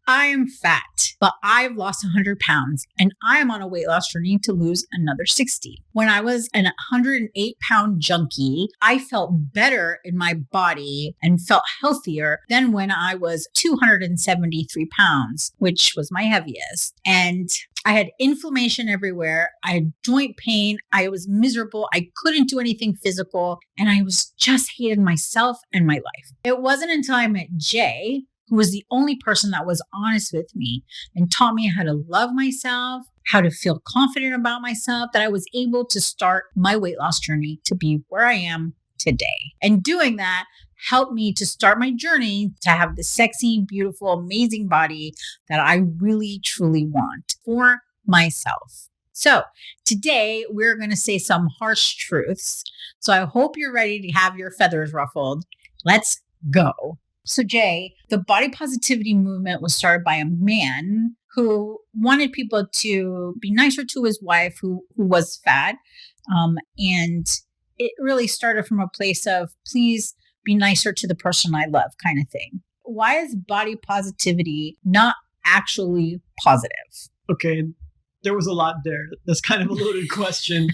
I am fat, but I've lost 100 pounds and I am on a weight loss journey to lose another 60. When I was an 108-pound junkie, I felt better in my body and felt healthier than when I was 273 pounds, which was my heaviest. And I had inflammation everywhere. I had joint pain. I was miserable. I couldn't do anything physical. And I was just hated myself and my life. It wasn't until I met Jay, who was the only person that was honest with me and taught me how to love myself, how to feel confident about myself, that I was able to start my weight loss journey to be where I am today. And doing that helped me to start my journey to have the sexy, beautiful, amazing body that I really, truly want for myself. So today we're going to say some harsh truths. So I hope you're ready to have your feathers ruffled. Let's go. So Jay, the body positivity movement was started by a man who wanted people to be nicer to his wife who was fat. And it really started from a place of please be nicer to the person I love kind of thing. Why is body positivity not actually positive? Okay, there was a lot there. That's kind of a loaded question.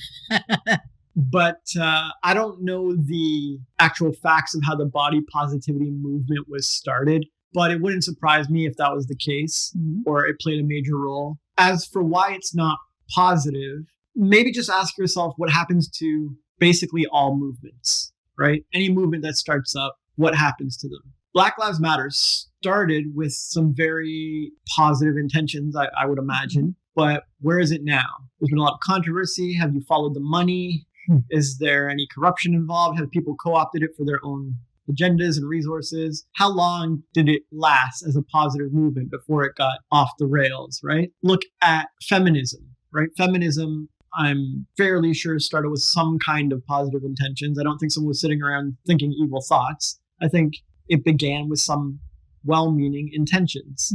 But I don't know the actual facts of how the body positivity movement was started, but it wouldn't surprise me if that was the case or it played a major role. As for why it's not positive, maybe just ask yourself what happens to basically all movements, right? Any movement that starts up, what happens to them? Black Lives Matter started with some very positive intentions, I would imagine, but where is it now? There's been a lot of controversy. Have you followed the money? Is there any corruption involved? Have people co-opted it for their own agendas and resources? How long did it last as a positive movement before it got off the rails, right? Look at feminism, right? Feminism, I'm fairly sure, started with some kind of positive intentions. I don't think someone was sitting around thinking evil thoughts. I think it began with some well-meaning intentions.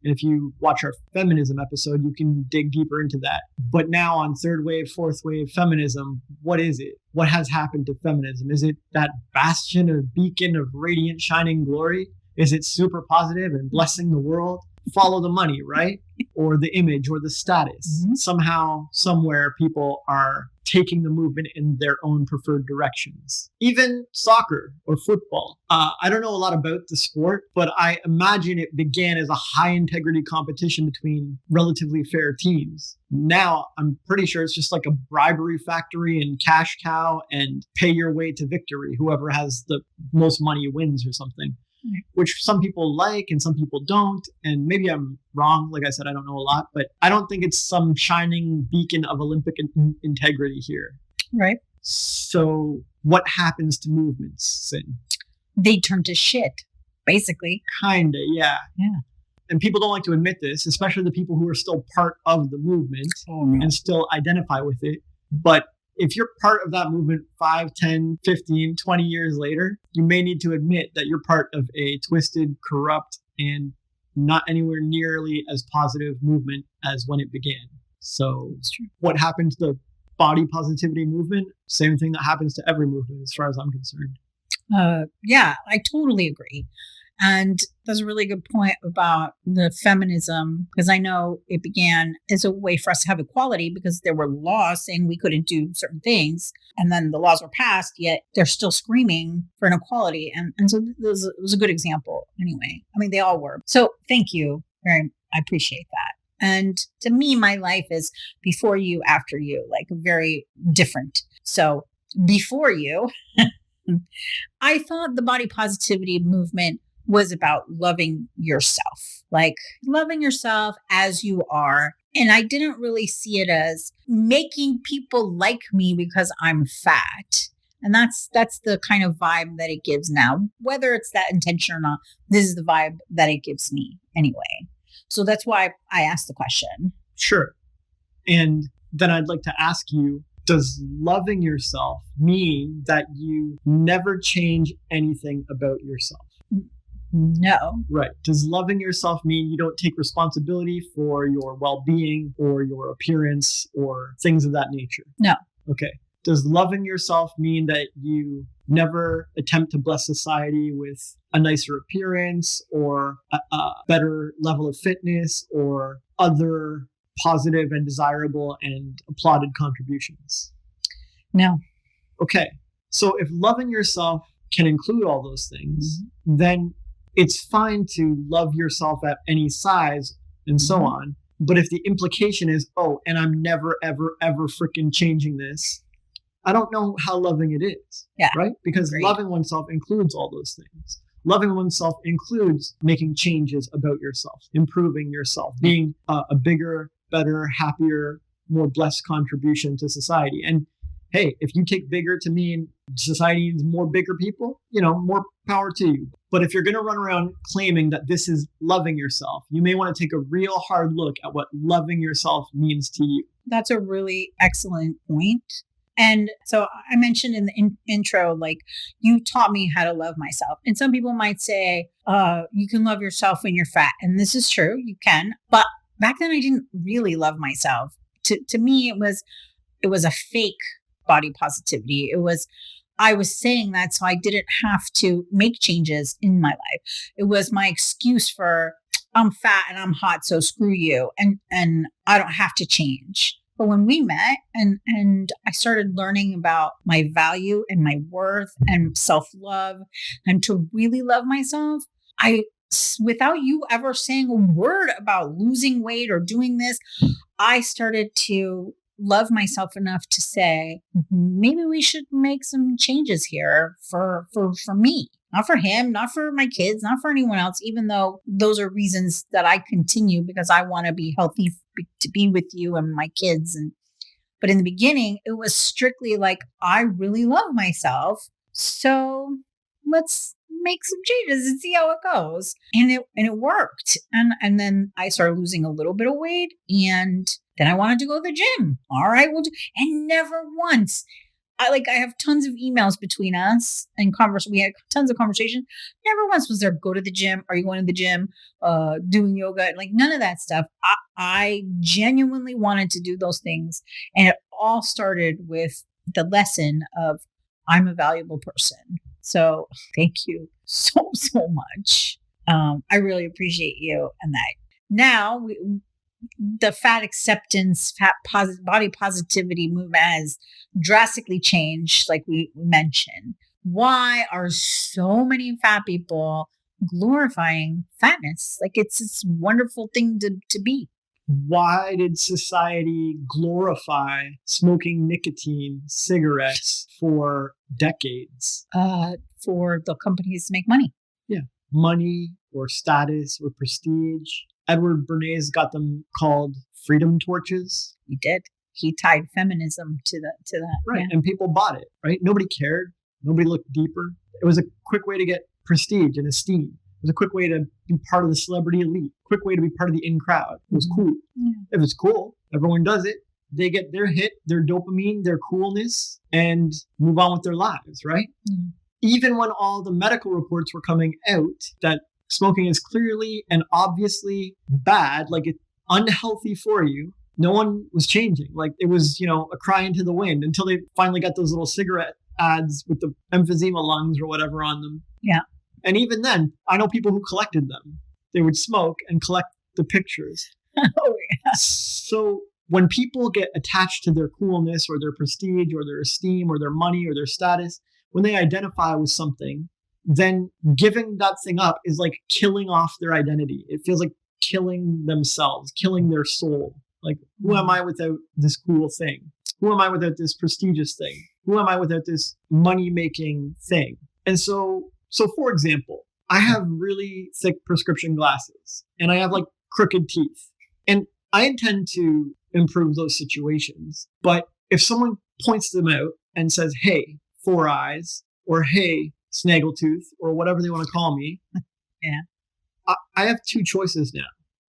And if you watch our feminism episode, you can dig deeper into that. But now on third wave, fourth wave feminism, what is it? What has happened to feminism? Is it that bastion or beacon of radiant, shining glory? Is it super positive and blessing the world? Follow the money, right? Or the image or the status. Somehow, somewhere, people are taking the movement in their own preferred directions. Even soccer or football. I don't know a lot about the sport, but I imagine it began as a high integrity competition between relatively fair teams. Now, I'm pretty sure it's just like a bribery factory and cash cow and pay your way to victory. Whoever has the most money wins or something. Which some people like and some people don't. And maybe I'm wrong. Like I said, I don't know a lot, but I don't think it's some shining beacon of Olympic integrity here. Right. So what happens to movements, Sin? They turn to shit, basically. Kinda, yeah. Yeah. And people don't like to admit this, especially the people who are still part of the movement and still identify with it. But if you're part of that movement 5, 10, 15, 20 years later, you may need to admit that you're part of a twisted, corrupt, and not anywhere nearly as positive movement as when it began. So what happened to the body positivity movement? Same thing that happens to every movement as far as I'm concerned. Yeah, I totally agree. And that's a really good point about the feminism, because I know it began as a way for us to have equality because there were laws saying we couldn't do certain things. And then the laws were passed, yet they're still screaming for inequality. And so it was a good example anyway. I mean, they all were. So thank you. I appreciate that. And to me, my life is before you, after you, like very different. So before you, I thought the body positivity movement was about loving yourself, like loving yourself as you are. And I didn't really see it as making people like me because I'm fat. And that's the kind of vibe that it gives now, whether it's that intention or not. This is the vibe that it gives me anyway. So that's why I asked the question. Sure. And then I'd like to ask you, does loving yourself mean that you never change anything about yourself? No. Right. Does loving yourself mean you don't take responsibility for your well-being or your appearance or things of that nature? No. Okay. Does loving yourself mean that you never attempt to bless society with a nicer appearance or a better level of fitness or other positive and desirable and applauded contributions? No. Okay. So if loving yourself can include all those things, then it's fine to love yourself at any size and so on. But if the implication is, oh, and I'm never, ever, ever freaking changing this, I don't know how loving it is. Yeah. Right? Because Agreed. loving oneself includes all those things. Loving oneself includes making changes about yourself, improving yourself, being a bigger, better, happier, more blessed contribution to society. And hey, if you take bigger to mean society needs more bigger people, more power to you. But if you're going to run around claiming that this is loving yourself, you may want to take a real hard look at what loving yourself means to you. That's a really excellent point. And so I mentioned in the intro, like, you taught me how to love myself. And some people might say, you can love yourself when you're fat. And this is true, you can. But back then I didn't really love myself. To me, it was a fake body positivity. I was saying that so I didn't have to make changes in my life. It was my excuse for, I'm fat and I'm hot, so screw you. And I don't have to change. But when we met and I started learning about my value and my worth and self-love and to really love myself, without you ever saying a word about losing weight or doing this, I started to love myself enough to say, maybe we should make some changes here for me, not for him, not for my kids, not for anyone else, even though those are reasons that I continue because I want to be healthy to be with you and my kids. But in the beginning, it was strictly like, I really love myself. So let's make some changes and see how it goes. And it worked. And then I started losing a little bit of weight, and then I wanted to go to the gym. All right, and never once. I have tons of emails between us and we had tons of conversation. Never once was there, go to the gym. Are you going to the gym? Doing yoga? Like, none of that stuff. I genuinely wanted to do those things. And it all started with the lesson of, I'm a valuable person. So thank you so much. I really appreciate you and that. Now, the fat acceptance, body positivity movement has drastically changed, like we mentioned. Why are so many fat people glorifying fatness? Like, it's this wonderful thing to be. Why did society glorify smoking nicotine cigarettes for decades? For the companies to make money. Yeah. Money or status or prestige. Edward Bernays got them called freedom torches. He did. He tied feminism to that. Right. Yeah. And people bought it, right? Nobody cared. Nobody looked deeper. It was a quick way to get prestige and esteem. It was a quick way to be part of the celebrity elite. Quick way to be part of the in crowd. It was cool. Yeah. If it's cool, everyone does it. They get their hit, their dopamine, their coolness, and move on with their lives, right? Mm. Even when all the medical reports were coming out that smoking is clearly and obviously bad, like it's unhealthy for you, no one was changing. Like, it was, a cry into the wind until they finally got those little cigarette ads with the emphysema lungs or whatever on them. Yeah. And even then, I know people who collected them. They would smoke and collect the pictures. Oh, yeah. So when people get attached to their coolness or their prestige or their esteem or their money or their status, when they identify with something, then giving that thing up is like killing off their identity. It feels like killing themselves, killing their soul. Like, who am I without this cool thing? Who am I without this prestigious thing? Who am I without this money-making thing? And so for example, I have really thick prescription glasses and I have like crooked teeth. And I intend to improve those situations. But if someone points them out and says, hey, 4 eyes, or hey, snaggletooth, or whatever they want to call me, yeah, I have 2 choices now.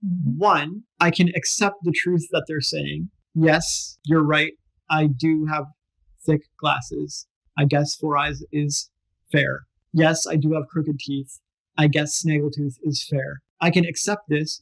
Mm-hmm. One, I can accept the truth that they're saying. Yes, you're right. I do have thick glasses. I guess 4 eyes is fair. Yes, I do have crooked teeth. I guess snaggletooth is fair. I can accept this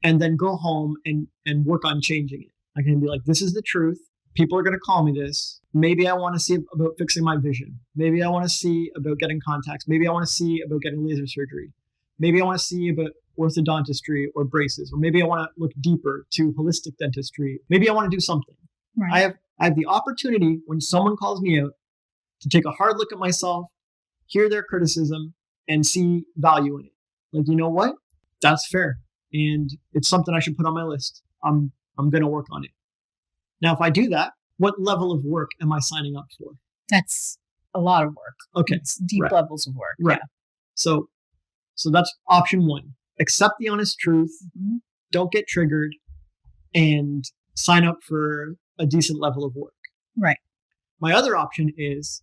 and then go home and work on changing it. I can be like, this is the truth. People are going to call me this. Maybe I want to see about fixing my vision. Maybe I want to see about getting contacts. Maybe I want to see about getting laser surgery. Maybe I want to see about orthodontistry or braces. Or maybe I want to look deeper to holistic dentistry. Maybe I want to do something. Right. I have the opportunity when someone calls me out to take a hard look at myself, hear their criticism, and see value in it. Like, you know what? That's fair. And it's something I should put on my list. I'm going to work on it. Now, if I do that, what level of work am I signing up for? That's a lot of work. Okay. It's deep right. levels of work. Right. Yeah. So that's option one. Accept the honest truth. Mm-hmm. Don't get triggered, and sign up for a decent level of work. Right. My other option is,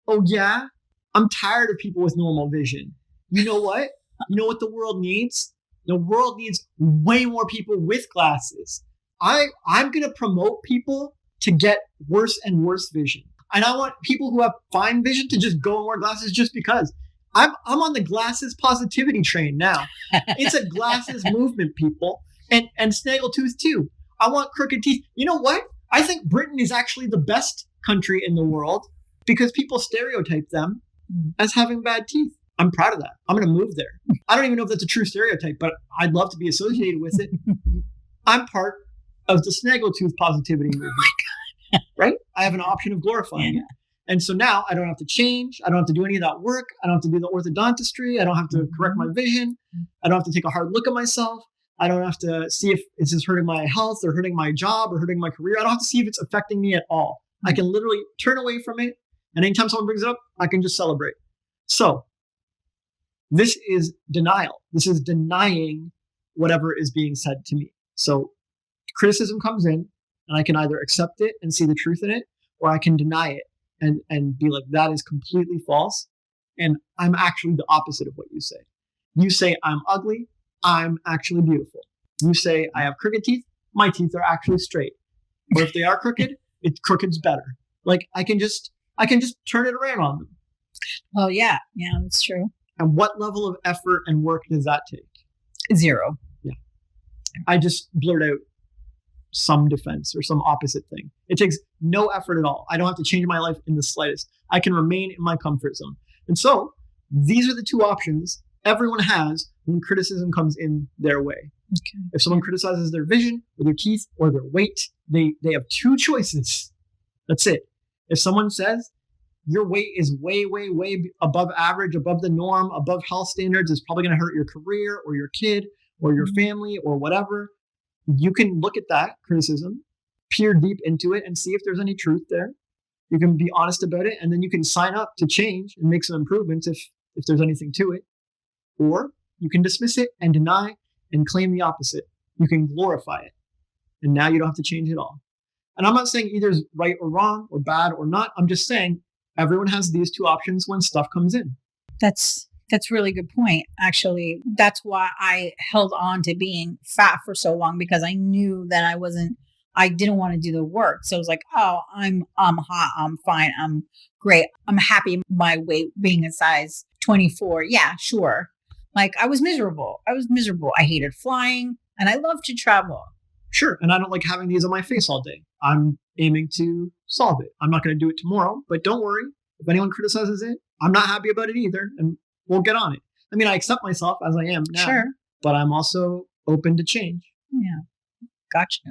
oh yeah, I'm tired of people with normal vision. You know what? You know what the world needs? The world needs way more people with glasses. I'm going to promote people to get worse and worse vision. And I want people who have fine vision to just go and wear glasses just because. I'm on the glasses positivity train now. It's a glasses movement, people. And snaggletooth too. I want crooked teeth. You know what? I think Britain is actually the best country in the world because people stereotype them as having bad teeth. I'm proud of that. I'm going to move there. I don't even know if that's a true stereotype, but I'd love to be associated with it. I'm part of the snaggletooth positivity movement. Oh my God. Right? I have an option of glorifying it. And so now I don't have to change. I don't have to do any of that work. I don't have to do the orthodontistry. I don't have to correct my vision. I don't have to take a hard look at myself. I don't have to see if this is hurting my health or hurting my job or hurting my career. I don't have to see if it's affecting me at all. I can literally turn away from it. And anytime someone brings it up, I can just celebrate. So this is denial. This is denying whatever is being said to me. So criticism comes in and I can either accept it and see the truth in it, or I can deny it and be like, that is completely false. And I'm actually the opposite of what you say. You say I'm ugly. I'm actually beautiful. You say I have crooked teeth. My teeth are actually straight. Or if they are crooked, crooked's better. Like I can just turn it around on them. Oh yeah. Yeah, that's true. And what level of effort and work does that take? 0. Yeah. I just blurt out some defense or some opposite thing. It takes no effort at all. I don't have to change my life in the slightest. I can remain in my comfort zone. And so these are the two options everyone has when criticism comes in their way. Okay. If someone criticizes their vision or their teeth or their weight, they have two choices. That's it. If someone says your weight is way, way, way above average, above the norm, above health standards, it's probably going to hurt your career or your kid or your family or whatever, you can look at that criticism, peer deep into it and see if there's any truth there. You can be honest about it, and then you can sign up to change and make some improvements if there's anything to it. Or you can dismiss it and deny and claim the opposite. You can glorify it. And now you don't have to change it all. And I'm not saying either is right or wrong or bad or not. I'm just saying everyone has these two options when stuff comes in. That's a really good point. Actually, that's why I held on to being fat for so long, because I knew that I didn't want to do the work. So it was like, oh, I'm hot. I'm fine. I'm great. I'm happy my weight being a size 24. Yeah, sure. Like I was miserable. I hated flying and I love to travel. Sure. And I don't like having these on my face all day. I'm aiming to solve it. I'm not going to do it tomorrow, but don't worry. If anyone criticizes it, I'm not happy about it either. And we'll get on it. I mean, I accept myself as I am now, sure, but I'm also open to change. Yeah. Gotcha.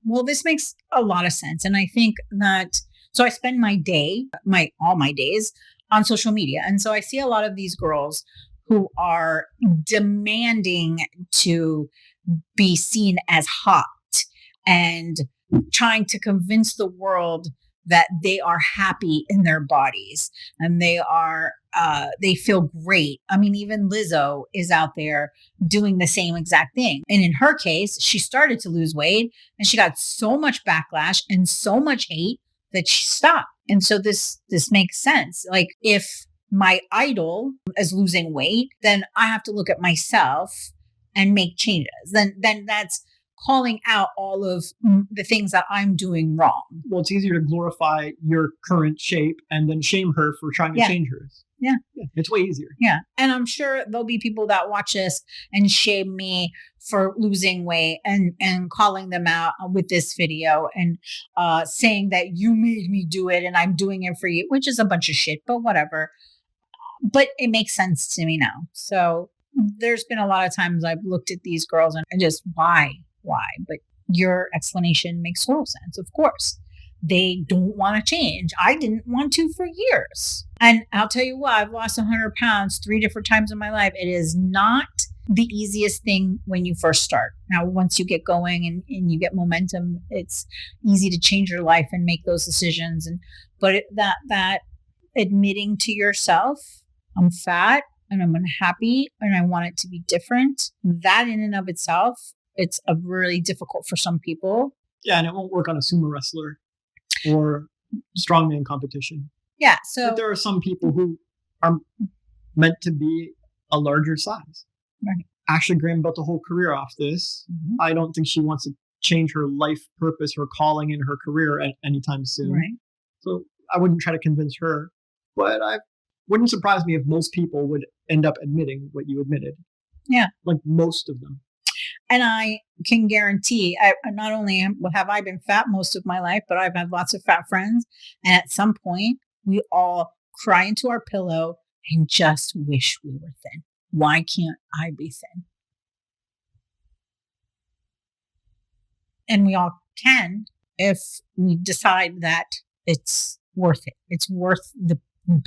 Well, this makes a lot of sense. And I think that, so I spend all my days on social media. And so I see a lot of these girls who are demanding to be seen as hot and trying to convince the world that they are happy in their bodies and they feel great. I mean, even Lizzo is out there doing the same exact thing. And in her case, she started to lose weight and she got so much backlash and so much hate that she stopped. And so this makes sense. Like if my idol is losing weight, then I have to look at myself and make changes. Then that's calling out all of the things that I'm doing wrong. Well, it's easier to glorify your current shape and then shame her for trying to change hers. Yeah. It's way easier. Yeah. And I'm sure there'll be people that watch this and shame me for losing weight and calling them out with this video and saying that you made me do it and I'm doing it for you, which is a bunch of shit, but whatever. But it makes sense to me now. So there's been a lot of times I've looked at these girls and just why? But your explanation makes total sense. Of course, they don't want to change. I didn't want to for years. And I'll tell you what, I've lost 100 pounds 3 different times in my life. It is not the easiest thing when you first start. Now, once you get going and you get momentum, it's easy to change your life and make those decisions. But that admitting to yourself, I'm fat and I'm unhappy and I want it to be different, that in and of itself, it's a really difficult for some people. Yeah, and it won't work on a sumo wrestler or strongman competition. Yeah, so but there are some people who are meant to be a larger size. Right. Ashley Graham built a whole career off this. Mm-hmm. I don't think she wants to change her life purpose or calling in her career anytime soon. Right. So I wouldn't try to convince her, but I wouldn't surprise me if most people would end up admitting what you admitted. Yeah. Like most of them. And I can guarantee, not only have I been fat most of my life, but I've had lots of fat friends. And at some point, we all cry into our pillow and just wish we were thin. Why can't I be thin? And we all can if we decide that it's worth it. It's worth the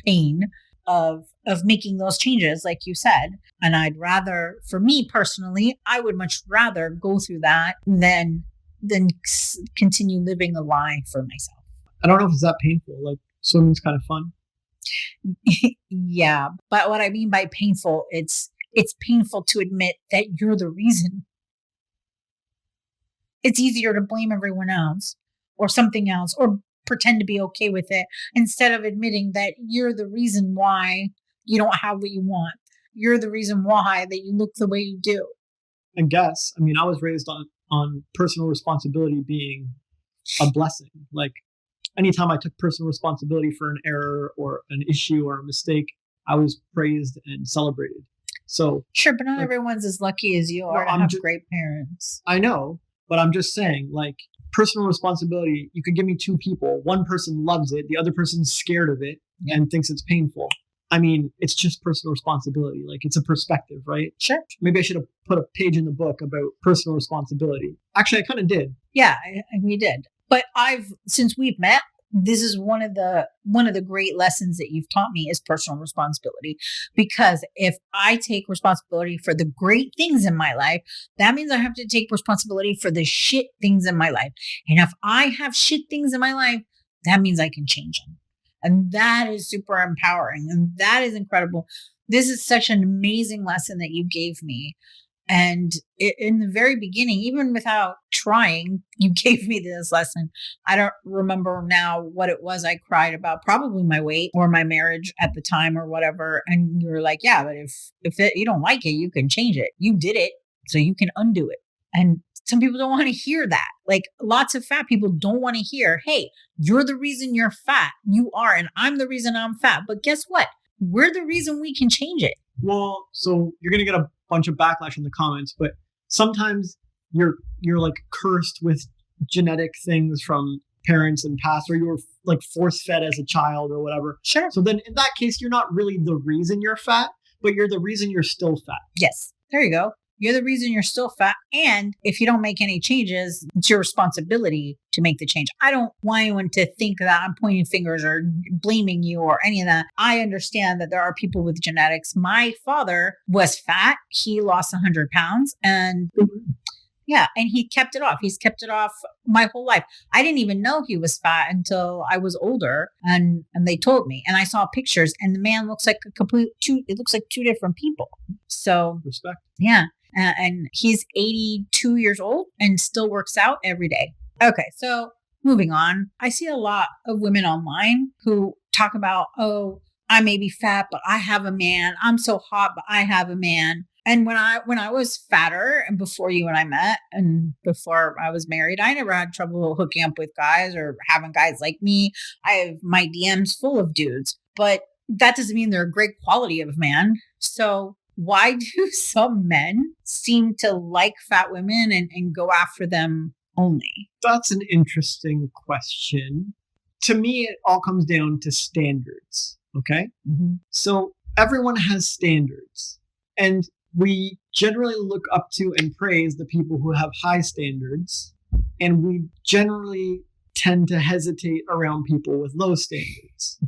pain of making those changes, like you said. And I'd rather, for me personally, I would much rather go through that than continue living a lie for myself. I don't know if it's that painful. Like swimming's kind of fun. Yeah, but what I mean by painful, it's painful to admit that you're the reason. It's easier to blame everyone else or something else or pretend to be okay with it instead of admitting that you're the reason why you don't have what you want. You're the reason why that you look the way you do. I guess. I mean, I was raised on personal responsibility being a blessing. Like anytime I took personal responsibility for an error or an issue or a mistake, I was praised and celebrated. So sure, but not everyone's as lucky as you are to have great parents. I know, but I'm just saying, like, personal responsibility, you could give me 2 people. One person loves it, the other person's scared of it and thinks it's painful. I mean, it's just personal responsibility. Like, it's a perspective, right? Sure. Maybe I should have put a page in the book about personal responsibility. Actually, I kind of did. Yeah, we did. But since we've met, this is one of the great lessons that you've taught me is personal responsibility. Because if I take responsibility for the great things in my life, that means I have to take responsibility for the shit things in my life. And if I have shit things in my life, that means I can change them. And that is super empowering. And that is incredible. This is such an amazing lesson that you gave me. And in the very beginning, even without trying, you gave me this lesson. I don't remember now what it was I cried about, probably my weight or my marriage at the time or whatever. And you were like, yeah, but if you don't like it, you can change it. You did it, so you can undo it. And some people don't want to hear that. Like lots of fat people don't want to hear, hey, you're the reason you're fat. You are, and I'm the reason I'm fat. But guess what? We're the reason we can change it. Well, so you're going to get a bunch of backlash in the comments, but sometimes you're like cursed with genetic things from parents and past, or you were like force fed as a child or whatever. Sure. So then in that case, you're not really the reason you're fat, but you're the reason you're still fat. Yes. There you go. You're the reason you're still fat. And if you don't make any changes, it's your responsibility to make the change. I don't want anyone to think that I'm pointing fingers or blaming you or any of that. I understand that there are people with genetics. My father was fat. He lost 100 pounds and yeah, and he kept it off. He's kept it off my whole life. I didn't even know he was fat until I was older and they told me, and I saw pictures and the man looks like it looks like 2 different people. So respect. Yeah. And he's 82 years old and still works out every day. Okay, so moving on. I see a lot of women online who talk about, oh, I may be fat, but I have a man. I'm so hot, but I have a man. And when I was fatter and before you and I met and before I was married, I never had trouble hooking up with guys or having guys like me. I have my DMs full of dudes, but that doesn't mean they're a great quality of man. So why do some men seem to like fat women and go after them only? That's an interesting question. To me, it all comes down to standards. Okay. Mm-hmm. So everyone has standards, and we generally look up to and praise the people who have high standards, and we generally tend to hesitate around people with low standards.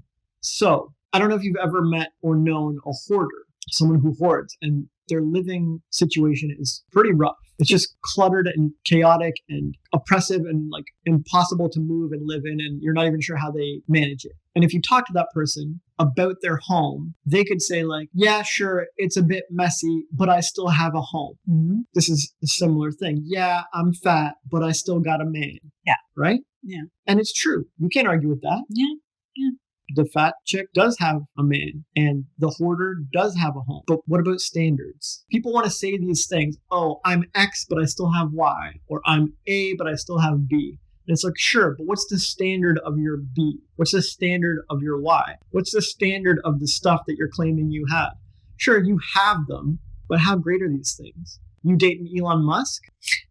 So I don't know if you've ever met or known a hoarder, someone who hoards, and their living situation is pretty rough. It's just cluttered and chaotic and oppressive and like impossible to move and live in, and you're not even sure how they manage it. And if you talk to that person about their home, they could say like, yeah, sure, it's a bit messy, but I still have a home. Mm-hmm. This is a similar thing. Yeah, I'm fat, but I still got a man. Yeah. Right? Yeah. And it's true. You can't argue with that. Yeah. Yeah. The fat chick does have a man and the hoarder does have a home. But what about standards? People want to say these things. Oh, I'm X, but I still have Y. Or I'm A, but I still have B. And it's like, sure, but what's the standard of your B? What's the standard of your Y? What's the standard of the stuff that you're claiming you have? Sure, you have them, but how great are these things? You dating Elon Musk?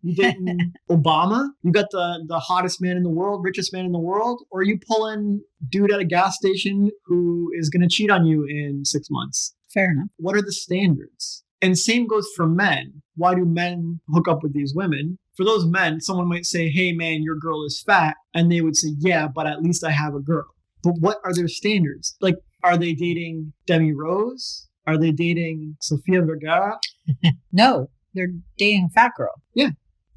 You dating Obama? You got the hottest man in the world, richest man in the world? Or are you pulling dude at a gas station who is going to cheat on you in 6 months? Fair enough. What are the standards? And same goes for men. Why do men hook up with these women? For those men, someone might say, hey man, your girl is fat. And they would say, yeah, but at least I have a girl. But what are their standards? Like, are they dating Demi Rose? Are they dating Sofia Vergara? No, they're dating a fat girl. Yeah.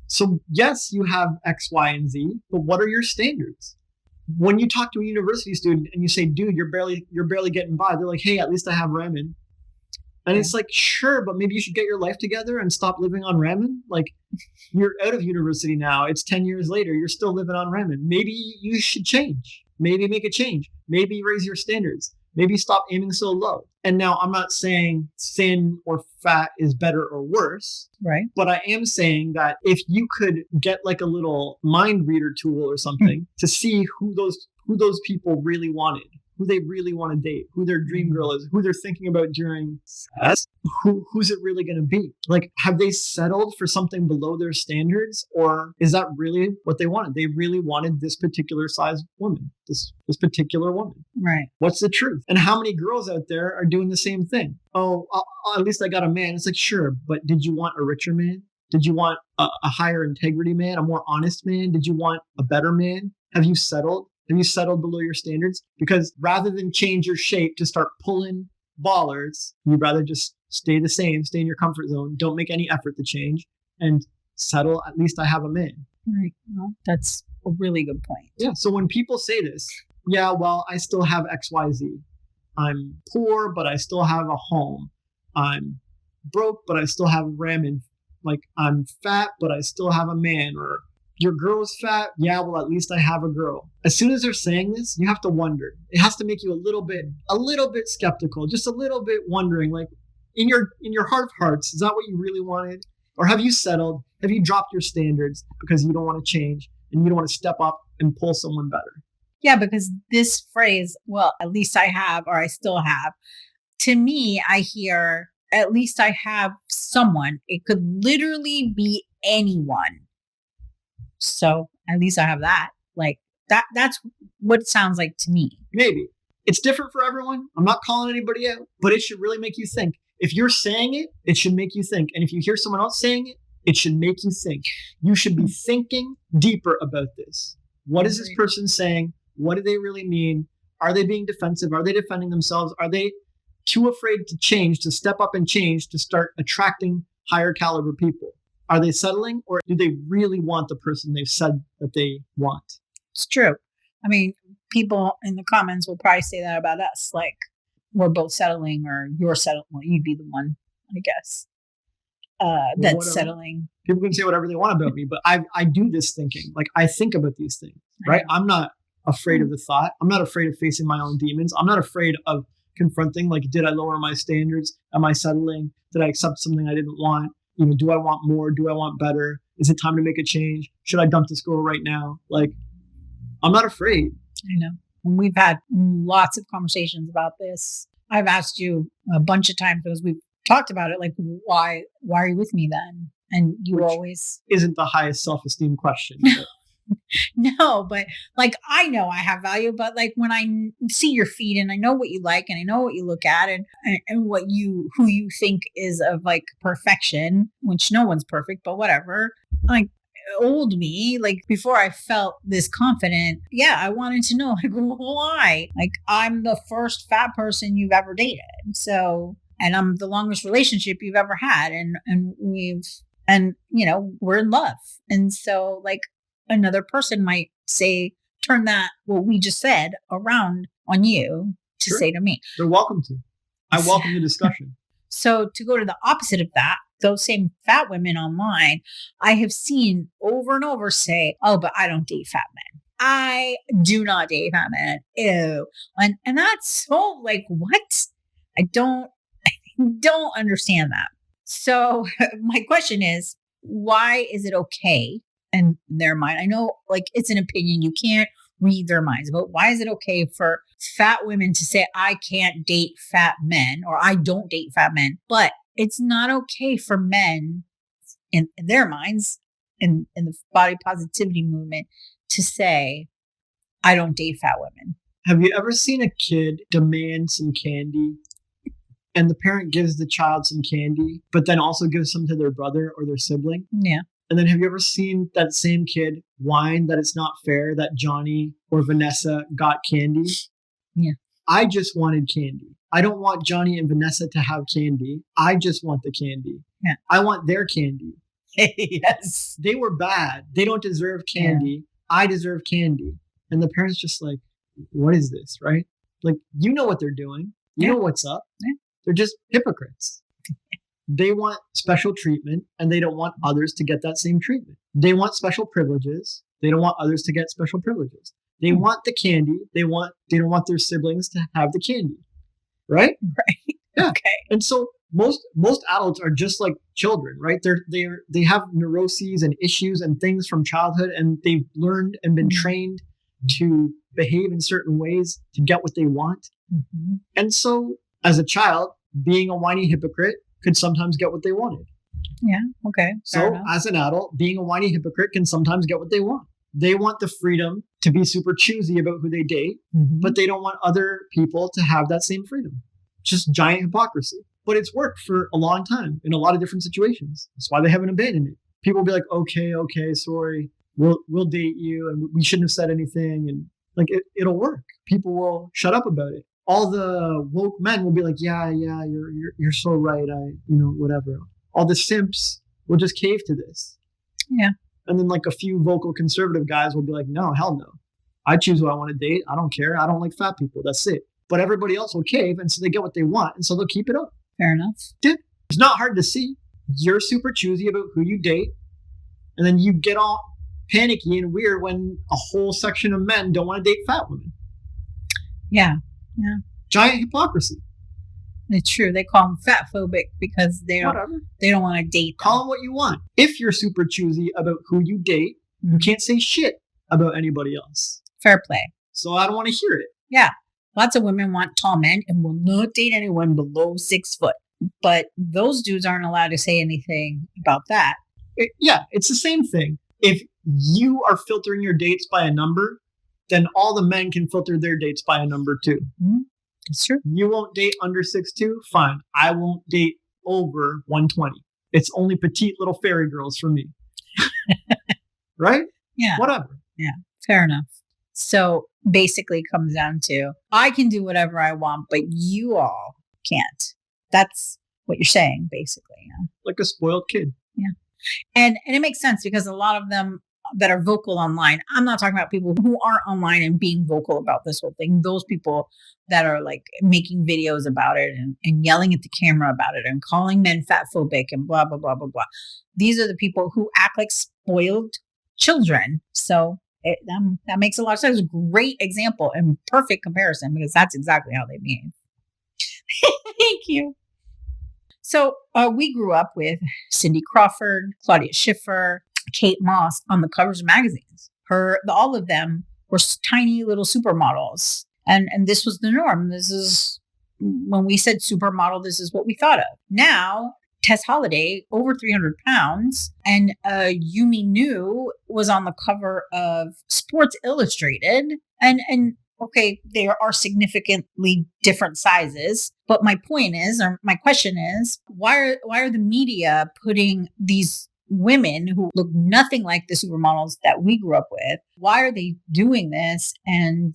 So yes, you have X, Y, and Z, but what are your standards? When you talk to a university student and you say, dude, you're barely getting by, they're like, hey, at least I have ramen. And it's like, sure, but maybe you should get your life together and stop living on ramen. Like, you're out of university now. It's 10 years later. You're still living on ramen. Maybe you should change. Maybe make a change. Maybe raise your standards. Maybe stop aiming so low. And now I'm not saying thin or fat is better or worse. Right. But I am saying that if you could get like a little mind reader tool or something to see who those people really wanted, who they really want to date, who their dream girl is, who they're thinking about during sex, who's it really going to be? Like, have they settled for something below their standards, or is that really what they wanted? They really wanted this particular size woman, this particular woman. Right. What's the truth? And how many girls out there are doing the same thing? Oh, at least I got a man. It's like, sure, but did you want a richer man? Did you want a higher integrity man, a more honest man? Did you want a better man? Have you settled? Have you settled below your standards? Because rather than change your shape to start pulling ballers, you'd rather just stay the same, stay in your comfort zone, don't make any effort to change, and settle, at least I have a man. Right. Well, that's a really good point. Yeah. So when people say this, yeah, well, I still have XYZ. I'm poor, but I still have a home. I'm broke, but I still have ramen. Like, I'm fat, but I still have a man. Or your girl is fat. Yeah, well, at least I have a girl. As soon as they're saying this, you have to wonder. It has to make you a little bit skeptical, just a little bit wondering, like, in your heart of hearts, is that what you really wanted? Or have you settled? Have you dropped your standards because you don't want to change and you don't want to step up and pull someone better? Yeah, because this phrase, well, at least I have, or I still have, to me, I hear, at least I have someone. It could literally be anyone. So at least I have that. Like, that's what it sounds like to me. Maybe. It's different for everyone. I'm not calling anybody out, but it should really make you think. If you're saying it, it should make you think. And if you hear someone else saying it, it should make you think. You should be thinking deeper about this. What is this person saying? What do they really mean? Are they being defensive? Are they defending themselves? Are they too afraid to change, to step up and change, to start attracting higher caliber people? Are they settling, or do they really want the person they've said that they want? It's true. I mean, people in the comments will probably say that about us. Like, we're both settling, or you're settling. Well, you'd be the one, I guess, that's settling. People can say whatever they want about me, but I do this thinking. Like, I think about these things, right? I'm not afraid of the thought. I'm not afraid of facing my own demons. I'm not afraid of confronting. Like, did I lower my standards? Am I settling? Did I accept something I didn't want? Do I want more? Do I want better? Is it time to make a change? Should I dump this girl right now? Like, I'm not afraid. I know. We've had lots of conversations about this. I've asked you a bunch of times because we've talked about it. Like, why are you with me then? And you always isn't the highest self-esteem question. No, but like, I know I have value, but like when I see your feed and I know what you like and I know what you look at and who you think is of like perfection, which no one's perfect, but whatever, like old me, like before I felt this confident. Yeah. I wanted to know like why, like I'm the first fat person you've ever dated. So, and I'm the longest relationship you've ever had. And we're in love. And so like, another person might say, turn that, what we just said, around on you to say to me. They're welcome to. I welcome the discussion. So to go to the opposite of that, those same fat women online, I have seen over and over say, oh, but I don't date fat men. I do not date fat men. Ew. And that's so like, what? I don't understand that. So my question is, why is it okay? And their mind, I know like it's an opinion, you can't read their minds, but why is it okay for fat women to say, I can't date fat men or I don't date fat men, but it's not okay for men in their minds, in the body positivity movement, to say, I don't date fat women? Have you ever seen a kid demand some candy and the parent gives the child some candy, but then also gives some to their brother or their sibling? Yeah. And then have you ever seen that same kid whine that it's not fair that Johnny or Vanessa got candy? Yeah. I just wanted candy. I don't want Johnny and Vanessa to have candy. I just want the candy. Yeah. I want their candy. Yes. They were bad. They don't deserve candy. Yeah. I deserve candy. And the parents just like, what is this, right? Like, you know what they're doing. You know what's up. Yeah. They're just hypocrites. They want special treatment and they don't want others to get that same treatment. They want special privileges. They don't want others to get special privileges. They want the candy. They don't want their siblings to have the candy. Right? Right. Yeah. Okay. And so most adults are just like children, right? They have neuroses and issues and things from childhood, and they've learned and been trained to behave in certain ways to get what they want. Mm-hmm. And so as a child, being a whiny hypocrite could sometimes get what they wanted. Yeah. Okay. So as an adult, being a whiny hypocrite can sometimes get what they want. They want the freedom to be super choosy about who they date, but they don't want other people to have that same freedom. Just giant hypocrisy. But it's worked for a long time in a lot of different situations. That's why they haven't abandoned it. People will be like, okay, sorry, we'll date you, and we shouldn't have said anything, and like it'll work. People will shut up about it. All the woke men will be like, yeah, you're so right. Whatever. All the simps will just cave to this. Yeah. And then like a few vocal conservative guys will be like, no, hell no. I choose who I want to date. I don't care. I don't like fat people. That's it. But everybody else will cave, and so they get what they want, and so they'll keep it up. Fair enough. Yeah. It's not hard to see. You're super choosy about who you date, and then you get all panicky and weird when a whole section of men don't want to date fat women. Yeah. Yeah. Giant hypocrisy. It's true. They call them fat phobic because they don't want to date them. Call them what you want. If you're super choosy about who you date, you can't say shit about anybody else. Fair play. So I don't want to hear it. Yeah. Lots of women want tall men and will not date anyone below 6 foot. But those dudes aren't allowed to say anything about that. It's the same thing. If you are filtering your dates by a number, then all the men can filter their dates by a number too. Mm-hmm. It's true. You won't date under 6'2"? Fine. I won't date over 120. It's only petite little fairy girls for me. Right? Yeah. Whatever. Yeah. Fair enough. So basically it comes down to, I can do whatever I want, but you all can't. That's what you're saying, basically. Yeah. Like a spoiled kid. Yeah. And it makes sense because a lot of them that are vocal online, I'm not talking about people who aren't online and being vocal about this whole thing. Those people that are like making videos about it and yelling at the camera about it and calling men fat phobic and blah, blah, blah, blah, blah. These are the people who act like spoiled children. So that makes a lot of sense. Great example and perfect comparison because that's exactly how they behave. Thank you. So we grew up with Cindy Crawford, Claudia Schiffer, Kate Moss on the covers of magazines. All of them were tiny little supermodels. And this was the norm. This is when we said supermodel, this is what we thought of. Now, Tess Holiday, over 300 pounds, and Yumi Nu was on the cover of Sports Illustrated. And okay, there are significantly different sizes. But my point is, or my question is, why are the media putting these women who look nothing like the supermodels that we grew up with? Why are they doing this? And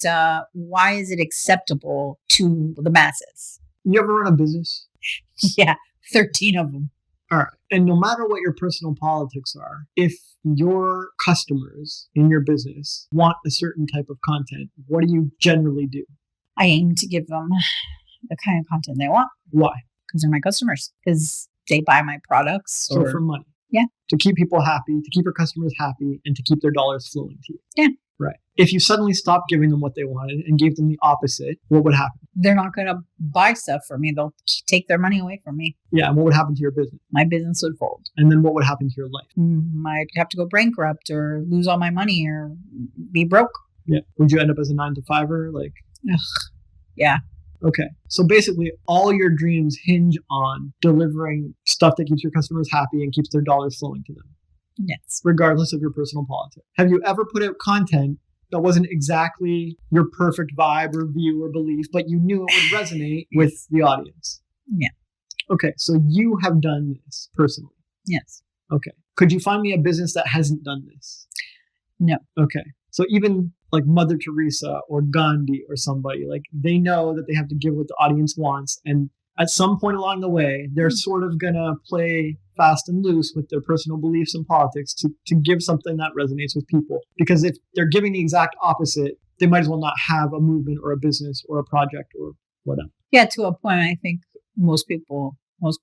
why is it acceptable to the masses? You ever run a business? Yeah, 13 of them. All right. And no matter what your personal politics are, if your customers in your business want a certain type of content, what do you generally do? I aim to give them the kind of content they want. Why? Because they're my customers. Because they buy my products. So for money. Yeah. To keep people happy, to keep your customers happy, and to keep their dollars flowing to you. Yeah. Right. If you suddenly stopped giving them what they wanted and gave them the opposite, what would happen? They're not going to buy stuff from me. They'll take their money away from me. Yeah. And what would happen to your business? My business would fold. And then what would happen to your life? I'd have to go bankrupt or lose all my money or be broke. Yeah. Would you end up as a 9-to-5er? Like, ugh. Yeah. Okay. So basically, all your dreams hinge on delivering stuff that keeps your customers happy and keeps their dollars flowing to them. Yes. Regardless of your personal politics. Have you ever put out content that wasn't exactly your perfect vibe or view or belief, but you knew it would resonate with the audience? Yeah. Okay. So you have done this personally? Yes. Okay. Could you find me a business that hasn't done this? No. Okay. So even like Mother Teresa or Gandhi or somebody, like they know that they have to give what the audience wants. And at some point along the way, they're sort of going to play fast and loose with their personal beliefs and politics to give something that resonates with people. Because if they're giving the exact opposite, they might as well not have a movement or a business or a project or whatever. Yeah, to a point, I think most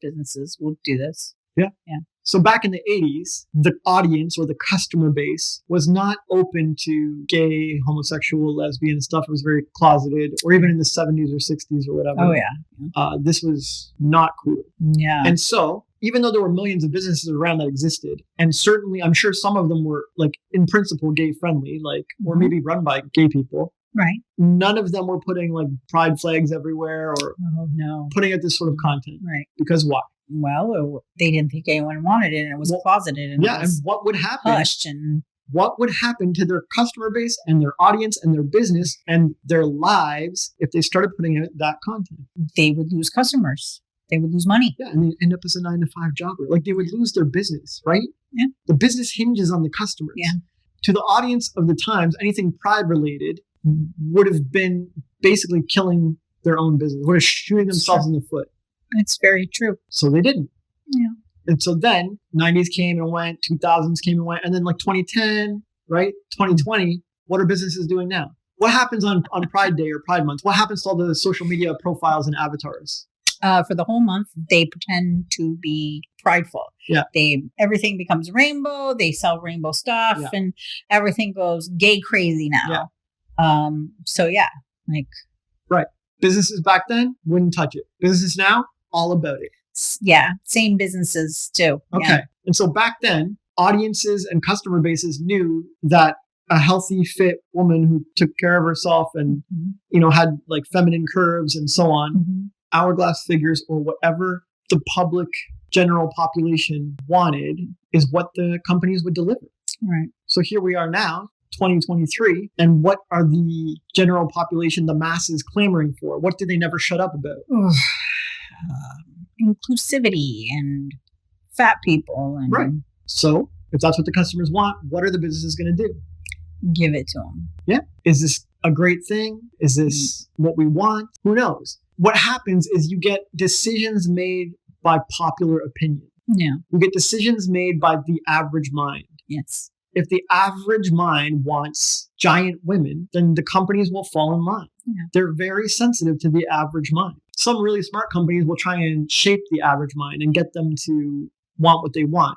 businesses will do this. Yeah. Yeah. So back in the 80s, the audience or the customer base was not open to gay, homosexual, lesbian stuff. It was very closeted, or even in the 70s or 60s or whatever. Oh, yeah. This was not cool. Yeah. And so even though there were millions of businesses around that existed, and certainly I'm sure some of them were like in principle gay friendly, like, or maybe run by gay people. Right. None of them were putting like pride flags everywhere or putting out this sort of content. Right. Because why? Well, they didn't think anyone wanted it, and it was closeted, and and what would happen? Hushed, and what would happen to their customer base and their audience and their business and their lives if they started putting out that content? They would lose customers. They would lose money. Yeah, and they'd end up as a 9-to-5 jobber. Like they would lose their business, right? Yeah. The business hinges on the customers. Yeah. To the audience of the times, anything pride related would have been basically killing their own business, would have shooting themselves in the foot. It's very true. So they didn't. Yeah. And so then 90s came and went, 2000s came and went, and then like 2010, right? 2020, what are businesses doing now? What happens on Pride Day or Pride Month? What happens to all the social media profiles and avatars? For the whole month, they pretend to be prideful. Yeah. Everything becomes rainbow. They sell rainbow stuff, and everything goes gay crazy now. Yeah. So yeah, like. Right. Businesses back then wouldn't touch it. Businesses now, all about it. Yeah. Same businesses too. Okay. Yeah. And so back then, audiences and customer bases knew that a healthy, fit woman who took care of herself and, had like feminine curves and so on, hourglass figures or whatever the public general population wanted is what the companies would deliver. Right. So here we are now, 2023, and what are the general population, the masses clamoring for? What do they never shut up about? Inclusivity and fat people. And right. So if that's what the customers want, what are the businesses going to do? Give it to them. Yeah. Is this a great thing? Is this what we want? Who knows? What happens is you get decisions made by popular opinion. Yeah. You get decisions made by the average mind. Yes. If the average mind wants giant women, then the companies will fall in line. Yeah. They're very sensitive to the average mind. Some really smart companies will try and shape the average mind and get them to want what they want.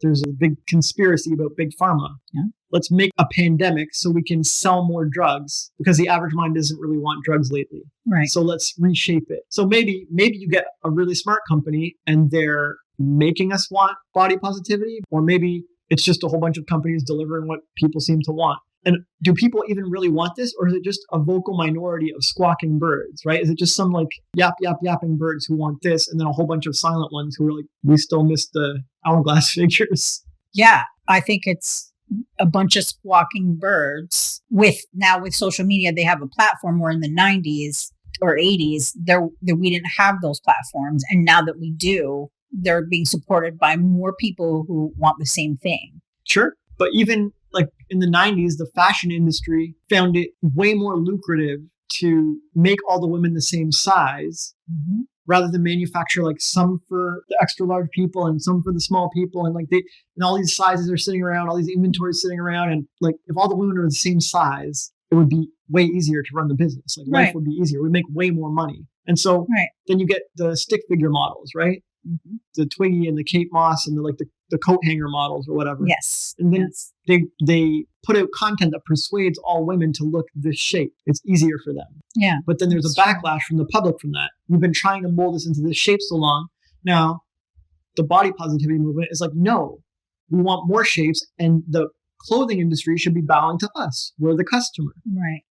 there's a big conspiracy about big pharma. Yeah. Let's make a pandemic so we can sell more drugs because the average mind doesn't really want drugs lately. Right. So let's reshape it. So maybe you get a really smart company and they're making us want body positivity, or maybe it's just a whole bunch of companies delivering what people seem to want. And do people even really want this, or is it just a vocal minority of squawking birds, right? Is it just some like yapping birds who want this, and then a whole bunch of silent ones who are like, we still miss the hourglass figures? Yeah, I think it's a bunch of squawking birds. With social media, they have a platform where in the 90s or 80s, we didn't have those platforms. And now that we do, they're being supported by more people who want the same thing. Sure. But even like in the 90s, the fashion industry found it way more lucrative to make all the women the same size rather than manufacture like some for the extra large people and some for the small people. And and all these sizes are sitting around, all these inventories sitting around. And like, if all the women are the same size, it would be way easier to run the business. Like life would be easier. We'd make way more money. And so then you get the stick figure models, right? Mm-hmm. The Twiggy and the Kate Moss and the coat hanger models or whatever. Yes. And then they put out content that persuades all women to look this shape. It's easier for them. Yeah. But then there's a backlash from the public from that. You've been trying to mold us into this shape so long. Now, the body positivity movement is like, no, we want more shapes, and the clothing industry should be bowing to us. We're the customer. Right.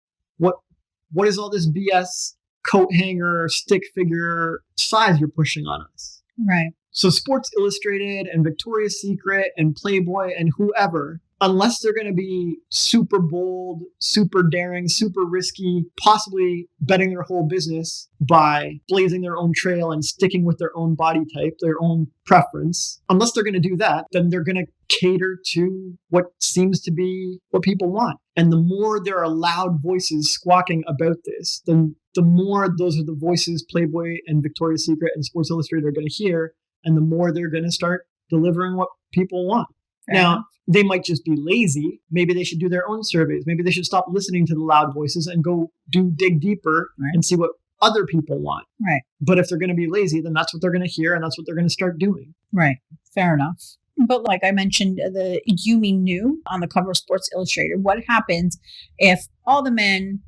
What is all this BS coat hanger, stick figure size you're pushing on us? Right. So Sports Illustrated and Victoria's Secret and Playboy and whoever, unless they're going to be super bold, super daring, super risky, possibly betting their whole business by blazing their own trail and sticking with their own body type, their own preference, unless they're going to do that, then they're going to cater to what seems to be what people want. And the more there are loud voices squawking about this, then the more those are the voices Playboy and Victoria's Secret and Sports Illustrated are going to hear, and the more they're going to start delivering what people want. Now, they might just be lazy. Maybe they should do their own surveys. Maybe they should stop listening to the loud voices and go dig deeper and see what other people want. Right. But if they're going to be lazy, then that's what they're going to hear, and that's what they're going to start doing. Right. Fair enough. But like I mentioned, the Yumi knew on the cover of Sports Illustrated, what happens if all the men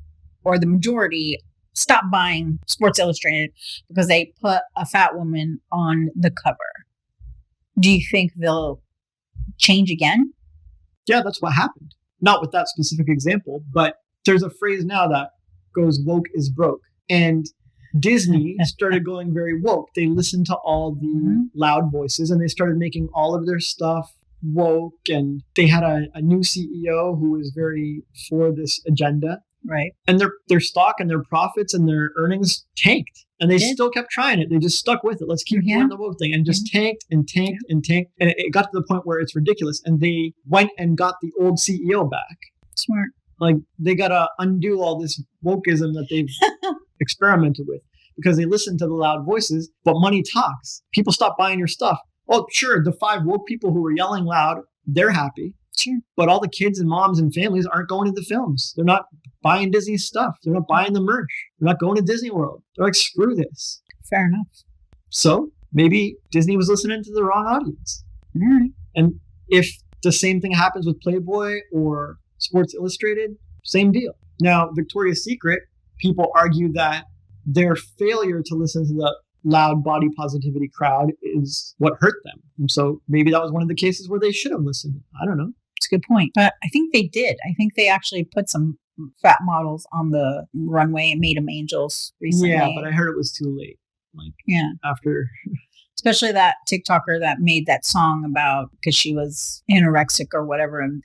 or the majority stop buying Sports Illustrated because they put a fat woman on the cover? Do you think they'll change again? Yeah, that's what happened. Not with that specific example, but there's a phrase now that goes, woke is broke. And Disney started going very woke. They listened to all the loud voices and they started making all of their stuff woke. And they had a new CEO who was very for this agenda. Right. And their stock and their profits and their earnings tanked. And they still kept trying it. They just stuck with it. Let's keep doing the woke thing, and just tanked and tanked and tanked. And it got to the point where it's ridiculous. And they went and got the old CEO back. Smart. Like, they got to undo all this wokeism that they've experimented with because they listen to the loud voices, but money talks. People stop buying your stuff. Oh, sure, the 5 woke people who were yelling loud, they're happy. Sure. But all the kids and moms and families aren't going to the films. They're not buying Disney stuff. They're not buying the merch. They're not going to Disney World. They're like, screw this. Fair enough. So maybe Disney was listening to the wrong audience. All right. And if the same thing happens with Playboy or Sports Illustrated, same deal. Now, Victoria's Secret, people argue that their failure to listen to the loud body positivity crowd is what hurt them. And so maybe that was one of the cases where they should have listened. I don't know. It's a good point. But I think they did. I think they actually put some fat models on the runway and made them angels recently. Yeah, but I heard it was too late. After... Especially that TikToker that made that song about, because she was anorexic or whatever. And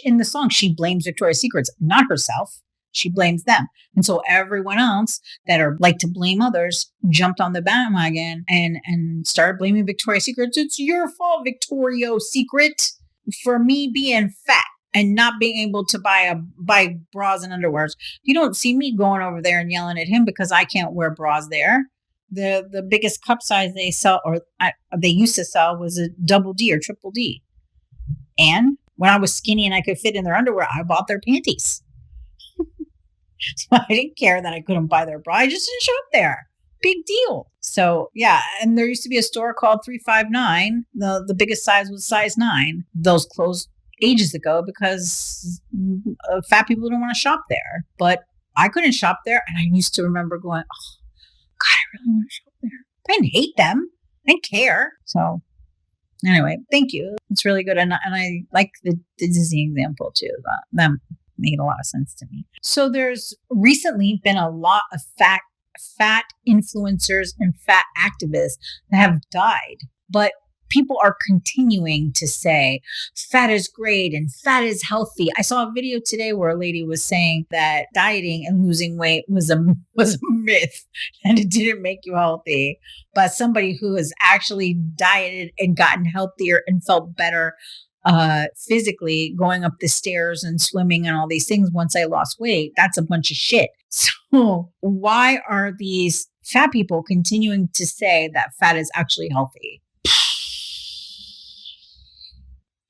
in the song, she blames Victoria's Secret, not herself. She blames them. And so everyone else that are like to blame others jumped on the bandwagon and started blaming Victoria's Secret. It's your fault, Victoria's Secret, for me being fat and not being able to buy bras and underwears. You don't see me going over there and yelling at him because I can't wear bras there. The biggest cup size they sell, they used to sell, was a double D or triple D. And when I was skinny and I could fit in their underwear, I bought their panties. So I didn't care that I couldn't buy their bra. I just didn't show up there. big deal. So yeah, and there used to be a store called 359. The biggest size was size 9. Those closed ages ago because fat people don't want to shop there. But I couldn't shop there, and I used to remember going, "Oh God, I really want to shop there." I didn't hate them. I didn't care. So anyway, thank you. It's really good, and I like the Disney example too. That made a lot of sense to me. So there's recently been a lot of fat influencers and fat activists that have died, but people are continuing to say fat is great and fat is healthy. I saw a video today where a lady was saying that dieting and losing weight was a myth and it didn't make you healthy. But somebody who has actually dieted and gotten healthier and felt better physically, going up the stairs and swimming and all these things once I lost weight, that's a bunch of shit. So why are these fat people continuing to say that fat is actually healthy?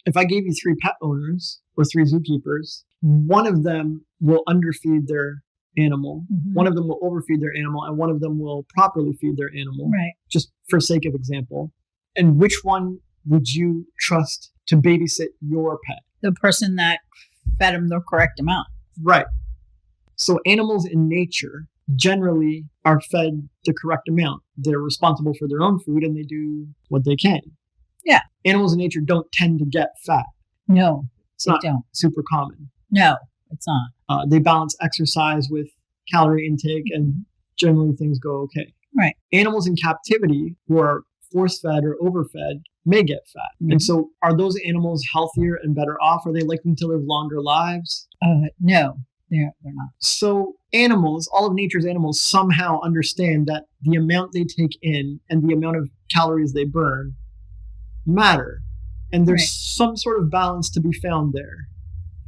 If I gave you 3 pet owners or 3 zookeepers, one of them will underfeed their animal, one of them will overfeed their animal, and one of them will properly feed their animal, right? Just for sake of example. And which one would you trust to babysit your pet? The person that fed them the correct amount. Right. So animals in nature generally are fed the correct amount. They're responsible for their own food and they do what they can. Yeah. Animals in nature don't tend to get fat. No, it's not super common. No, it's not. They balance exercise with calorie intake and generally things go okay. Right. Animals in captivity who are force-fed or overfed may get fat. And so are those animals healthier and better off? Are they likely to live longer lives? No, they're not. So animals, all of nature's animals somehow understand that the amount they take in and the amount of calories they burn matter. And there's some sort of balance to be found there.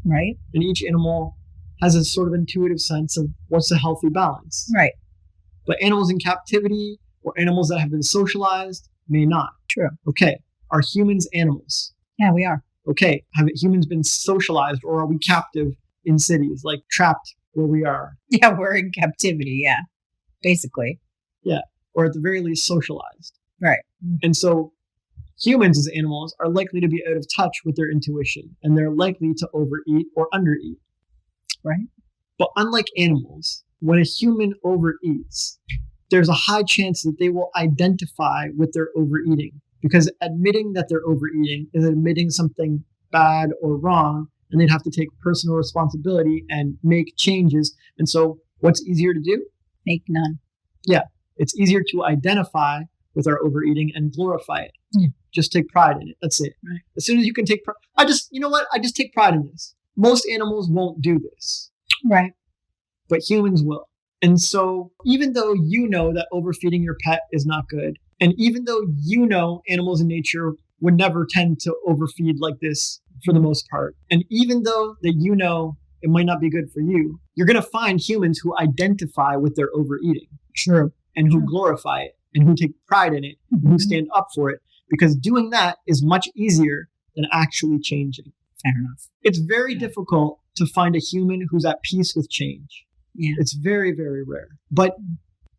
Right. And each animal has a sort of intuitive sense of what's a healthy balance. Right. But animals in captivity or animals that have been socialized may not. True. Okay. Are humans animals? Yeah, we are. Okay. Have humans been socialized or are we captive in cities, like trapped where we are? Yeah, we're in captivity. Yeah. Basically. Yeah. Or at the very least socialized. Right. And so humans as animals are likely to be out of touch with their intuition and they're likely to overeat or undereat. Right. But unlike animals, when a human overeats, there's a high chance that they will identify with their overeating, because admitting that they're overeating is admitting something bad or wrong, and they'd have to take personal responsibility and make changes. And so what's easier to do? Make none. Yeah. It's easier to identify with our overeating and glorify it. Yeah. Just take pride in it. That's it. Right. As soon as you can take pride, I just take pride in this. Most animals won't do this. Right. But humans will. And so even though you know that overfeeding your pet is not good, and even though you know animals in nature would never tend to overfeed like this for the most part, and even though that you know it might not be good for you, you're going to find humans who identify with their overeating. True. And who glorify it, and who take pride in it, and who stand up for it, because doing that is much easier than actually changing. Fair enough. It's very difficult to find a human who's at peace with change. Yeah. It's very, very rare. But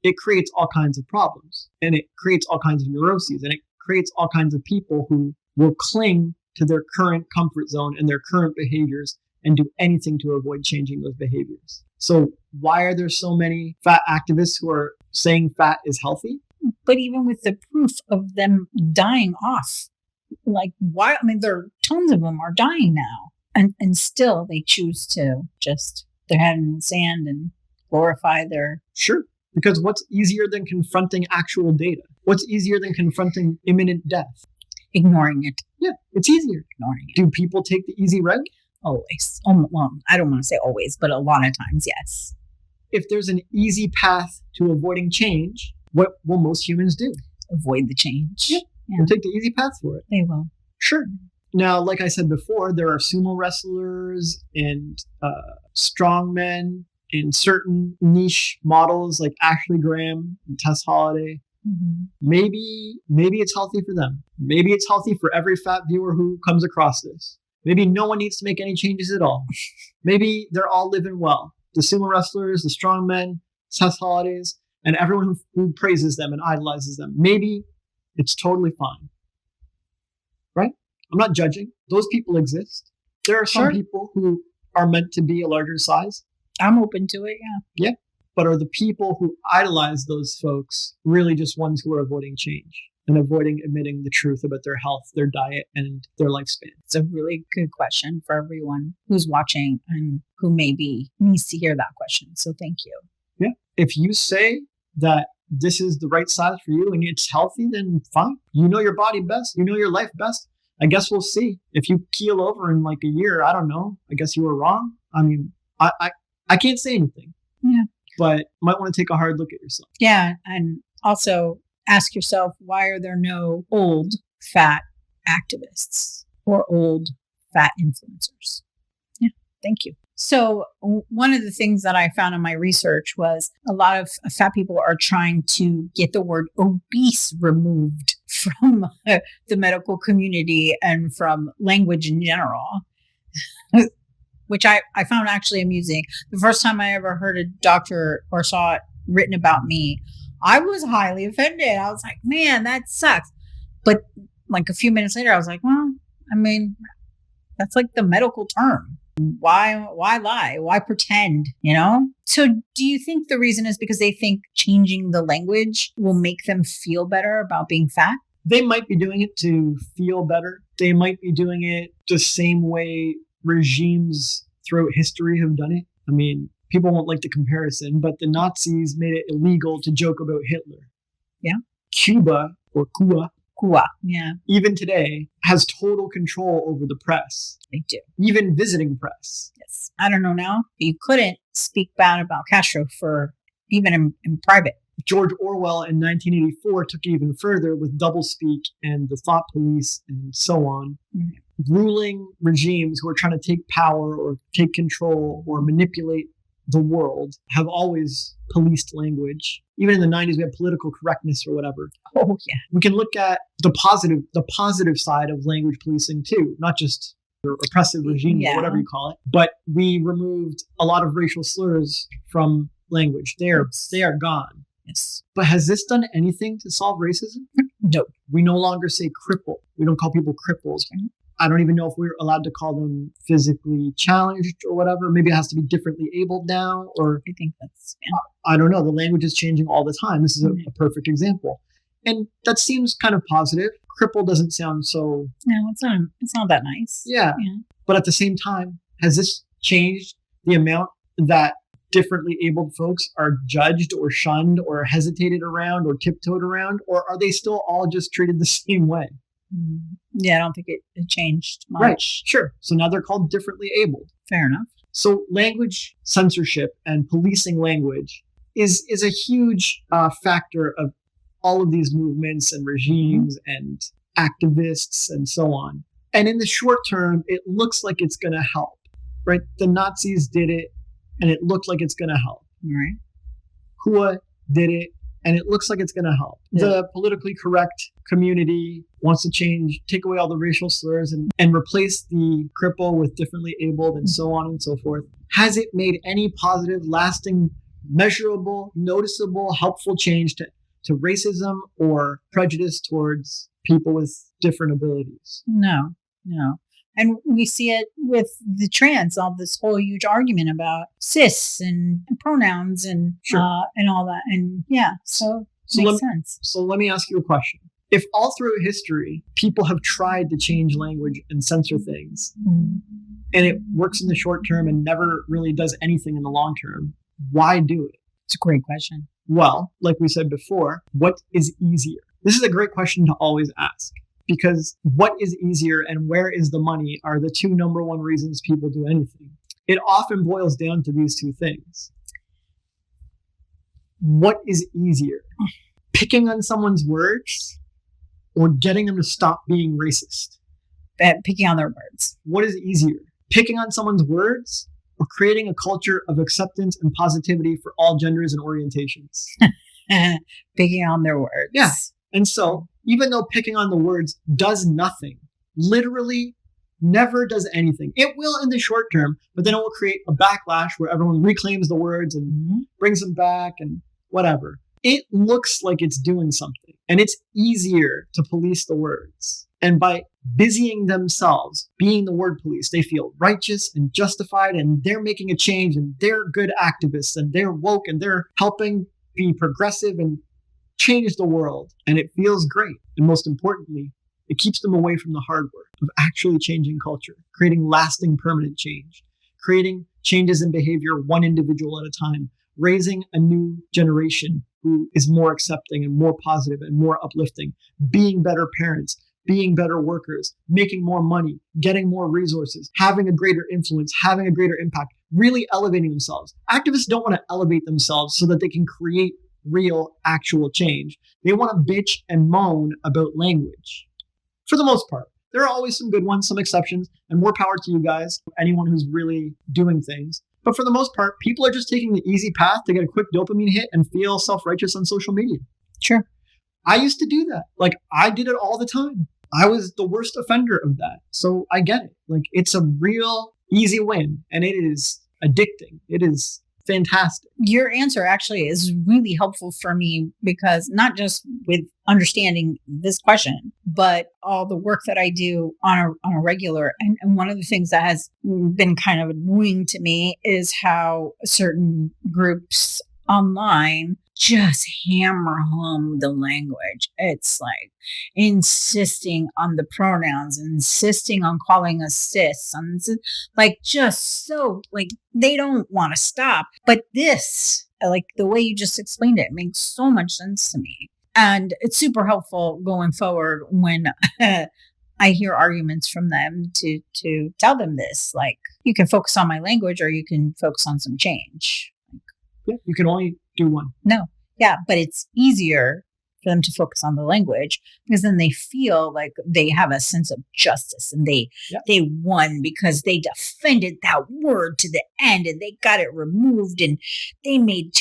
it creates all kinds of problems, and it creates all kinds of neuroses, and it creates all kinds of people who will cling to their current comfort zone and their current behaviors and do anything to avoid changing those behaviors. So why are there so many fat activists who are saying fat is healthy? But even with the proof of them dying off, like why? I mean, there are tons of them are dying now, and still they choose to just their head in the sand and glorify their. Sure, because what's easier than confronting actual data? What's easier than confronting imminent death? Ignoring it. Yeah, it's easier. Ignoring it. Do people take the easy route? Always. Well, I don't want to say always, but a lot of times, yes. If there's an easy path to avoiding change, what will most humans do? Avoid the change. Yeah. They'll take the easy path for it. They will. Sure. Now, like I said before, there are Sumo-wrestlers and strongmen and certain niche models like Ashley Graham and Tess Holiday. Mm-hmm. Maybe it's healthy for them. Maybe it's healthy for every fat viewer who comes across this. Maybe no one needs to make any changes at all. Maybe they're all living well. The Sumo-wrestlers, the strongmen, Tess Holidays, and everyone who praises them and idolizes them, maybe it's totally fine. Right? I'm not judging. Those people exist. There are some people who are meant to be a larger size. I'm open to it, yeah. Yeah. But are the people who idolize those folks really just ones who are avoiding change and avoiding admitting the truth about their health, their diet, and their lifespan? It's a really good question for everyone who's watching and who maybe needs to hear that question. So thank you. Yeah. If you say that this is the right size for you and it's healthy, then fine. You know your body best. You know your life best. I guess we'll see. If you keel over in like a year, I don't know. I guess you were wrong. I mean, I can't say anything. Yeah. But might want to take a hard look at yourself. Yeah. And also ask yourself, why are there no old fat activists or old fat influencers? Yeah. Thank you. So one of the things that I found in my research was a lot of fat people are trying to get the word obese removed from the medical community and from language in general, which I found actually amusing. The first time I ever heard a doctor or saw it written about me, I was highly offended. I was like, man, that sucks. But like a few minutes later, I was like, well, I mean, that's like the medical term. Why lie? Why pretend, you know? So do you think the reason is because they think changing the language will make them feel better about being fat? They might be doing it to feel better. They might be doing it the same way regimes throughout history have done it. I mean, people won't like the comparison, but the Nazis made it illegal to joke about Hitler. Yeah. Cuba, yeah, even today, has total control over the press. They do. Even visiting press. Yes. I don't know now. You couldn't speak bad about Castro for even in private. George Orwell in 1984 took it even further with doublespeak and the thought police and so on. Mm-hmm. Ruling regimes who are trying to take power or take control or manipulate the world have always policed language. Even in the 90s, we had political correctness or whatever. Oh, yeah. We can look at the positive side of language policing too, not just the oppressive regimes or whatever you call it. But we removed a lot of racial slurs from language. They are gone. Yes. But has this done anything to solve racism? No. We no longer say cripple. We don't call people cripples. Mm-hmm. I don't even know if we're allowed to call them physically challenged or whatever. Maybe it has to be differently abled now, or I think that's, I don't know. The language is changing all the time. This is a perfect example. And that seems kind of positive. Cripple doesn't sound so... No, it's not that nice. Yeah. But at the same time, has this changed the amount that differently abled folks are judged or shunned or hesitated around or tiptoed around? Or are they still all just treated the same way? Yeah, I don't think it changed much. Right, sure. So now they're called differently abled. Fair enough. So language censorship and policing language is a huge factor of all of these movements and regimes and activists and so on. And in the short term, it looks like it's going to help, right? The Nazis did it, and it looked like it's going to help. Right. Hua did it, and it looks like it's going to help. Yeah. The politically correct community wants to take away all the racial slurs and replace the cripple with differently abled and so on and so forth. Has it made any positive, lasting, measurable, noticeable, helpful change to racism or prejudice towards people with different abilities? No. And we see it with the trans, all this whole huge argument about cis and pronouns and and all that. And so makes sense. So let me ask you a question. If all through history, people have tried to change language and censor things, and it works in the short term and never really does anything in the long term, why do it? It's a great question. Well, like we said before, what is easier? This is a great question to always ask. Because what is easier and where is the money are the two number one reasons people do anything. It often boils down to these two things. What is easier? Picking on someone's words or getting them to stop being racist? Picking on their words. What is easier? Picking on someone's words or creating a culture of acceptance and positivity for all genders and orientations? Picking on their words. Yeah. And so, even though picking on the words does nothing, literally never does anything, it will in the short term, but then it will create a backlash where everyone reclaims the words and brings them back and whatever. it looks like it's doing something, and it's easier to police the words. And by busying themselves, being the word police, they feel righteous and justified, and they're making a change, and they're good activists, and they're woke, and they're helping be progressive and change the world. And it feels great. And most importantly, it keeps them away from the hard work of actually changing culture, creating lasting, permanent change, creating changes in behavior one individual at a time, raising a new generation who is more accepting and more positive and more uplifting, being better parents, being better workers, making more money, getting more resources, having a greater influence, having a greater impact, really elevating themselves. Activists don't want to elevate themselves so that they can create real, actual change. They want to bitch and moan about language. For the most part. There are always some good ones, some exceptions, and more power to you guys, anyone who's really doing things. But for the most part, people are just taking the easy path to get a quick dopamine hit and feel self-righteous on social media. Sure. I used to do that. Like, I did it all the time. I was the worst offender of that. So I get it. Like, it's a real easy win, and it is addicting. It is fantastic. Your answer actually is really helpful for me, because not just with understanding this question, but all the work that I do on a regular. And one of the things that has been kind of annoying to me is how certain groups online just hammer home the language. It's like insisting on the pronouns, insisting on calling us cis, like just so like they don't want to stop. But this, like the way you just explained it, makes so much sense to me. And it's super helpful going forward when I hear arguments from them to tell them this, like, you can focus on my language or you can focus on some change. Yeah, you can only do one. No. Yeah, but it's easier for them to focus on the language, because then they feel like they have a sense of justice, and they won because they defended that word to the end, and they got it removed, and they make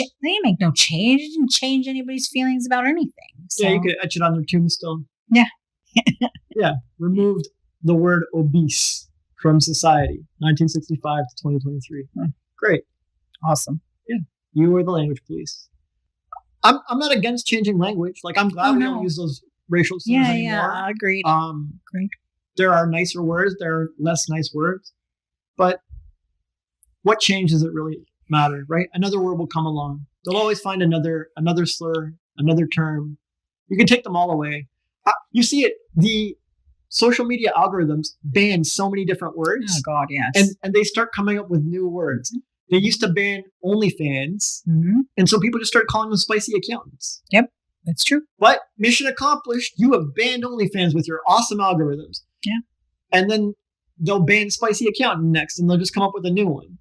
no change. It didn't change anybody's feelings about anything. So. Yeah, you could etch it on their tombstone. Yeah. Yeah, removed the word obese from society, 1965 to 2023. Great. Awesome. Yeah, you were the language police. I'm not against changing language. Like, I'm glad we don't use those racial slurs anymore. Yeah, agreed. Great. There are nicer words. There are less nice words. But what change does it really matter, right? Another word will come along. They'll always find another slur, another term. You can take them all away. You see it. The social media algorithms ban so many different words. Oh, God, yes. And they start coming up with new words. They used to ban OnlyFans, and so people just started calling them spicy accountants. Yep, that's true. But mission accomplished. You have banned OnlyFans with your awesome algorithms. Yeah. And then they'll ban spicy accountant next, and they'll just come up with a new one.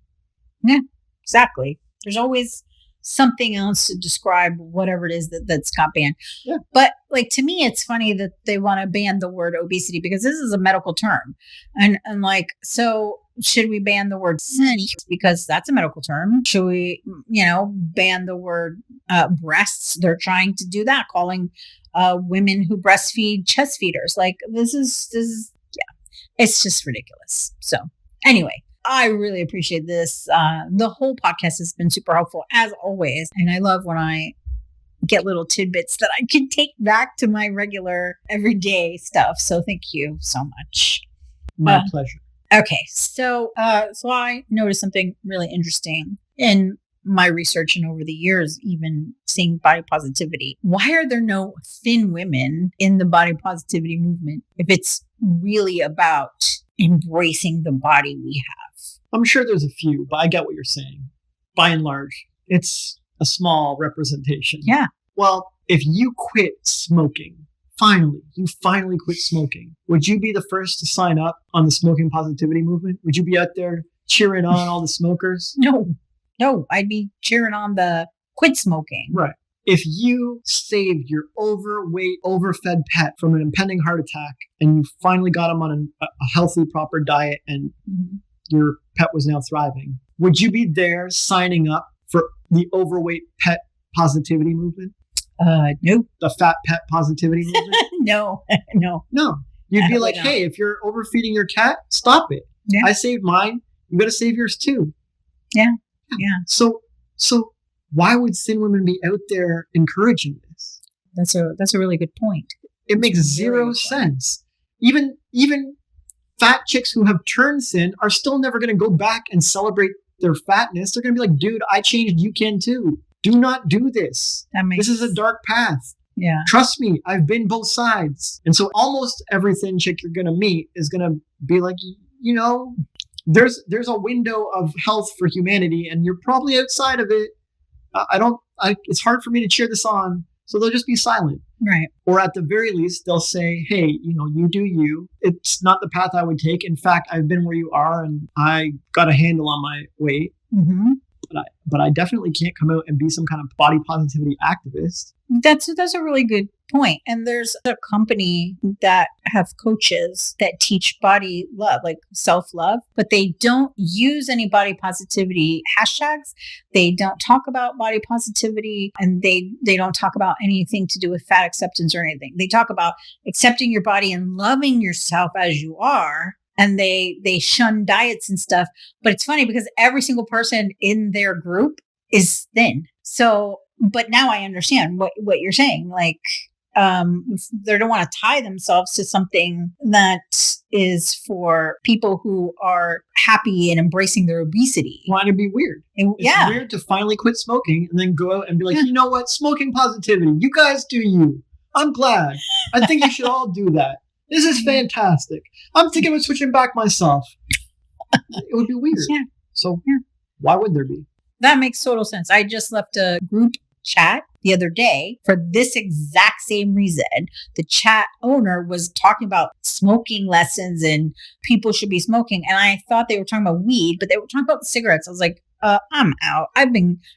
Yeah, exactly. There's always something else to describe whatever it is that's got banned. Yeah. But like, to me, it's funny that they want to ban the word obesity, because this is a medical term. And like, so should we ban the word sunny because that's a medical term? Should we, ban the word breasts? They're trying to do that, calling women who breastfeed chest feeders. Like, this is it's just ridiculous. So anyway, I really appreciate this. The whole podcast has been super helpful, as always. And I love when I get little tidbits that I can take back to my regular everyday stuff. So thank you so much. My pleasure. Okay. So I noticed something really interesting in my research and over the years, even seeing body positivity. Why are there no thin women in the body positivity movement if it's really about embracing the body we have? I'm sure there's a few, but I get what you're saying. By and large, it's a small representation. Yeah. Well, if you quit smoking, you finally quit smoking, would you be the first to sign up on the smoking positivity movement? Would you be out there cheering on all the smokers? No, I'd be cheering on the quit smoking. Right. If you saved your overweight, overfed pet from an impending heart attack, and you finally got him on a healthy, proper diet, and your pet was now thriving, would you be there signing up for the overweight pet positivity movement? No. The fat pet positivity movement? No. You'd be like, hey, if you're overfeeding your cat, stop it. Yeah. I saved mine. You got to save yours too. Yeah. So why would thin women be out there encouraging this? That's a really good point. It makes zero sense. Even fat chicks who have turned thin are still never going to go back and celebrate their fatness. They're going to be like, dude, I changed. You can too. Do not do this. This is a dark path. Yeah. Trust me, I've been both sides. And so almost every thin chick you're going to meet is going to be like, you know, there's a window of health for humanity and you're probably outside of it. It's hard for me to cheer this on. So they'll just be silent. Right. Or at the very least, they'll say, hey, you know, you do you. It's not the path I would take. In fact, I've been where you are and I got a handle on my weight. Mm-hmm. But I definitely can't come out and be some kind of body positivity activist. That's a really good point. And there's a company that have coaches that teach body love, like self-love, but they don't use any body positivity hashtags. They don't talk about body positivity and they don't talk about anything to do with fat acceptance or anything. They talk about accepting your body and loving yourself as you are. And they shun diets and stuff. But it's funny because every single person in their group is thin. So, but now I understand what you're saying. Like, they don't want to tie themselves to something that is for people who are happy and embracing their obesity. Why to be weird? It's weird to finally quit smoking and then go out and be like, you know what? Smoking positivity. You guys do you. I'm glad. I think you should all do that. This is fantastic. I'm thinking of switching back myself. It would be weird. Yeah. So why would there be? That makes total sense. I just left a group chat the other day for this exact same reason. The chat owner was talking about smoking lessons and people should be smoking. And I thought they were talking about weed, but they were talking about cigarettes. I was like, I'm out. I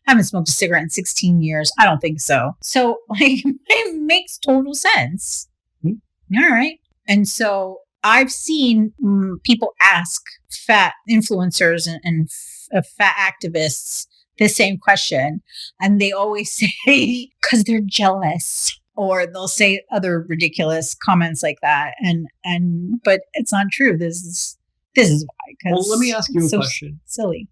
haven't smoked a cigarette in 16 years. I don't think so. So like, it makes total sense. Mm-hmm. All right. And so I've seen people ask fat influencers and fat activists the same question. And they always say, because they're jealous, or they'll say other ridiculous comments like that. But it's not true. This is why. Well, let me ask you a question. Silly.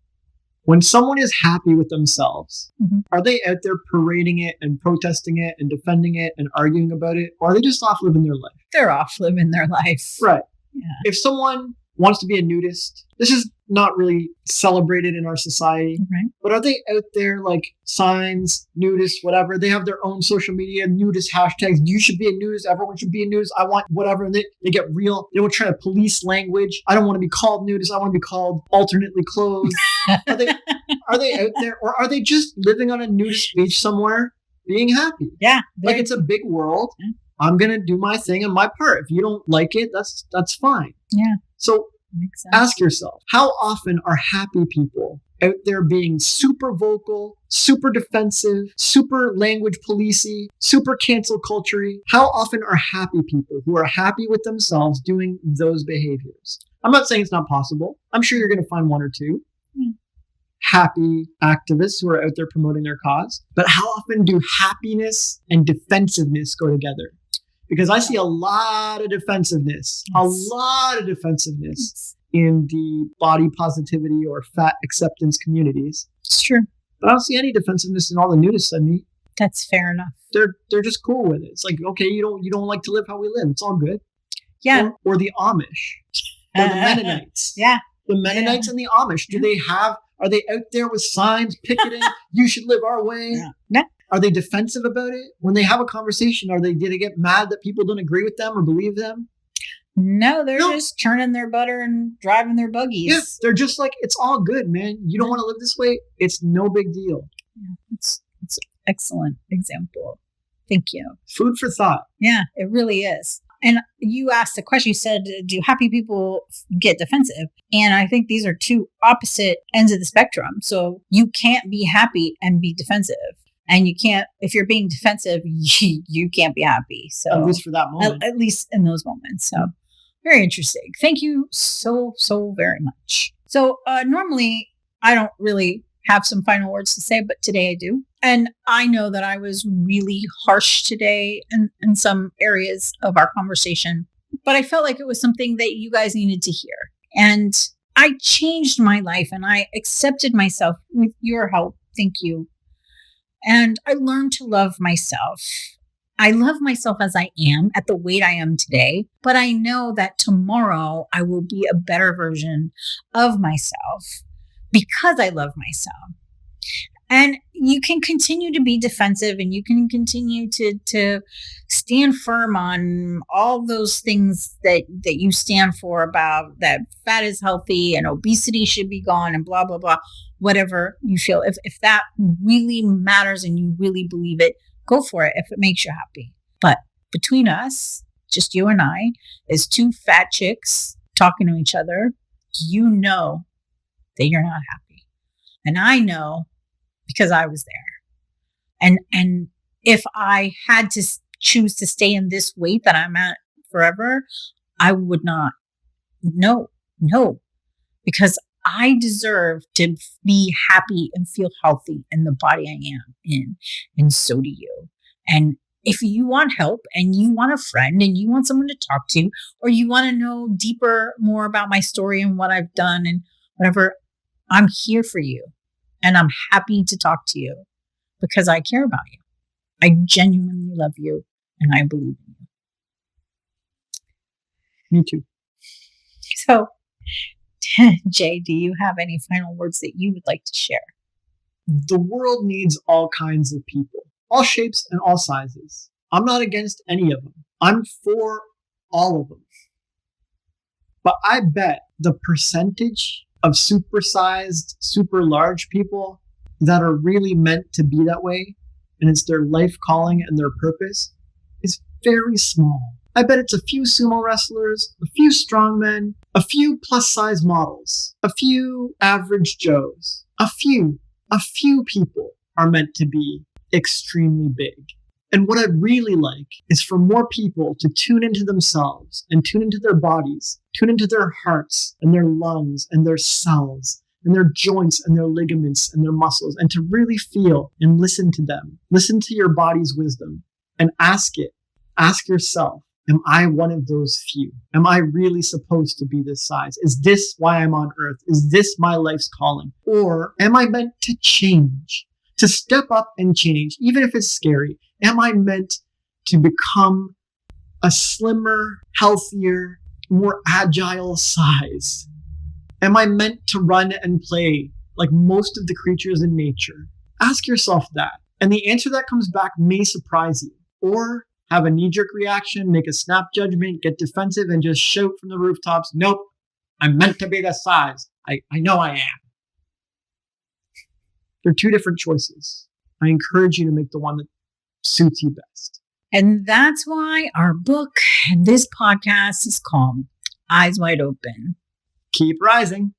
When someone is happy with themselves, are they out there parading it and protesting it and defending it and arguing about it? Or are they just off living their life? They're off living their life. Right. Yeah. If someone wants to be a nudist, this is not really celebrated in our society. Right. But are they out there like signs, nudists, whatever? They have their own social media, nudist hashtags. You should be a nudist. Everyone should be a nudist. I want whatever. And they get real. They don't try to police language. I don't want to be called nudist. I want to be called alternately clothed. Are they out there? Or are they just living on a nudist beach somewhere being happy? Yeah. Like it's a big world. Yeah. I'm going to do my thing and my part. If you don't like it, that's fine. Yeah. So ask yourself, how often are happy people out there being super vocal, super defensive, super language policey, super cancel culture-y? How often are happy people who are happy with themselves doing those behaviors? I'm not saying it's not possible. I'm sure you're going to find one or two happy activists who are out there promoting their cause. But how often do happiness and defensiveness go together? Because I see a lot of defensiveness, in the body positivity or fat acceptance communities. It's true. But I don't see any defensiveness in all the nudists I meet. That's fair enough. They're just cool with it. It's like, okay, you don't like to live how we live. It's all good. Yeah. Or the Amish. Or the Mennonites. Yeah. The Mennonites and the Amish. Are they out there with signs picketing, you should live our way? Yeah. Are they defensive about it? When they have a conversation, do they get mad that people don't agree with them or believe them? No, they're just churning their butter and driving their buggies. Yeah, they're just like, it's all good, man. You don't want to live this way? It's no big deal. Yeah, it's an excellent example. Thank you. Food for thought. Yeah, it really is. And you asked the question, you said, do happy people get defensive? And I think these are two opposite ends of the spectrum. So you can't be happy and be defensive. And you can't, if you're being defensive, you can't be happy. So at least for that moment. At least in those moments. So very interesting. Thank you so very much. So normally I don't really have some final words to say, but today I do. And I know that I was really harsh today in some areas of our conversation, but I felt like it was something that you guys needed to hear. And I changed my life and I accepted myself with your help. Thank you. And I learned to love myself. I love myself as I am at the weight I am today, but I know that tomorrow I will be a better version of myself because I love myself. And you can continue to be defensive and you can continue to stand firm on all those things that you stand for about that fat is healthy and obesity should be gone and blah, blah, blah, whatever you feel. If that really matters and you really believe it, go for it if it makes you happy. But between us, just you and I, as two fat chicks talking to each other, you know that you're not happy. And I know because I was there. And if I had to choose to stay in this weight that I'm at forever, I would not. No, because I deserve to be happy and feel healthy in the body I am in. And so do you. And if you want help and you want a friend and you want someone to talk to, or you want to know more about my story and what I've done and whatever, I'm here for you. And I'm happy to talk to you because I care about you. I genuinely love you and I believe in you. Me too. So, Jay, do you have any final words that you would like to share? The world needs all kinds of people, all shapes and all sizes. I'm not against any of them. I'm for all of them. But I bet the percentage of supersized, super large people that are really meant to be that way, and it's their life calling and their purpose, is very small. I bet it's a few sumo wrestlers, a few strongmen, a few plus size models, a few average Joes. A few people are meant to be extremely big. And what I'd really like is for more people to tune into themselves and tune into their bodies, tune into their hearts and their lungs and their cells and their joints and their ligaments and their muscles, and to really feel and listen to them. Listen to your body's wisdom and ask it. Ask yourself, am I one of those few? Am I really supposed to be this size? Is this why I'm on earth? Is this my life's calling? Or am I meant to change? To step up and change, even if it's scary? Am I meant to become a slimmer, healthier, more agile size? Am I meant to run and play like most of the creatures in nature? Ask yourself that. And the answer that comes back may surprise you. Or have a knee-jerk reaction, make a snap judgment, get defensive, and just shout from the rooftops, nope, I'm meant to be this size. I know I am. They're two different choices. I encourage you to make the one that suits you best. And that's why our book and this podcast is called Eyes Wide Open. Keep rising.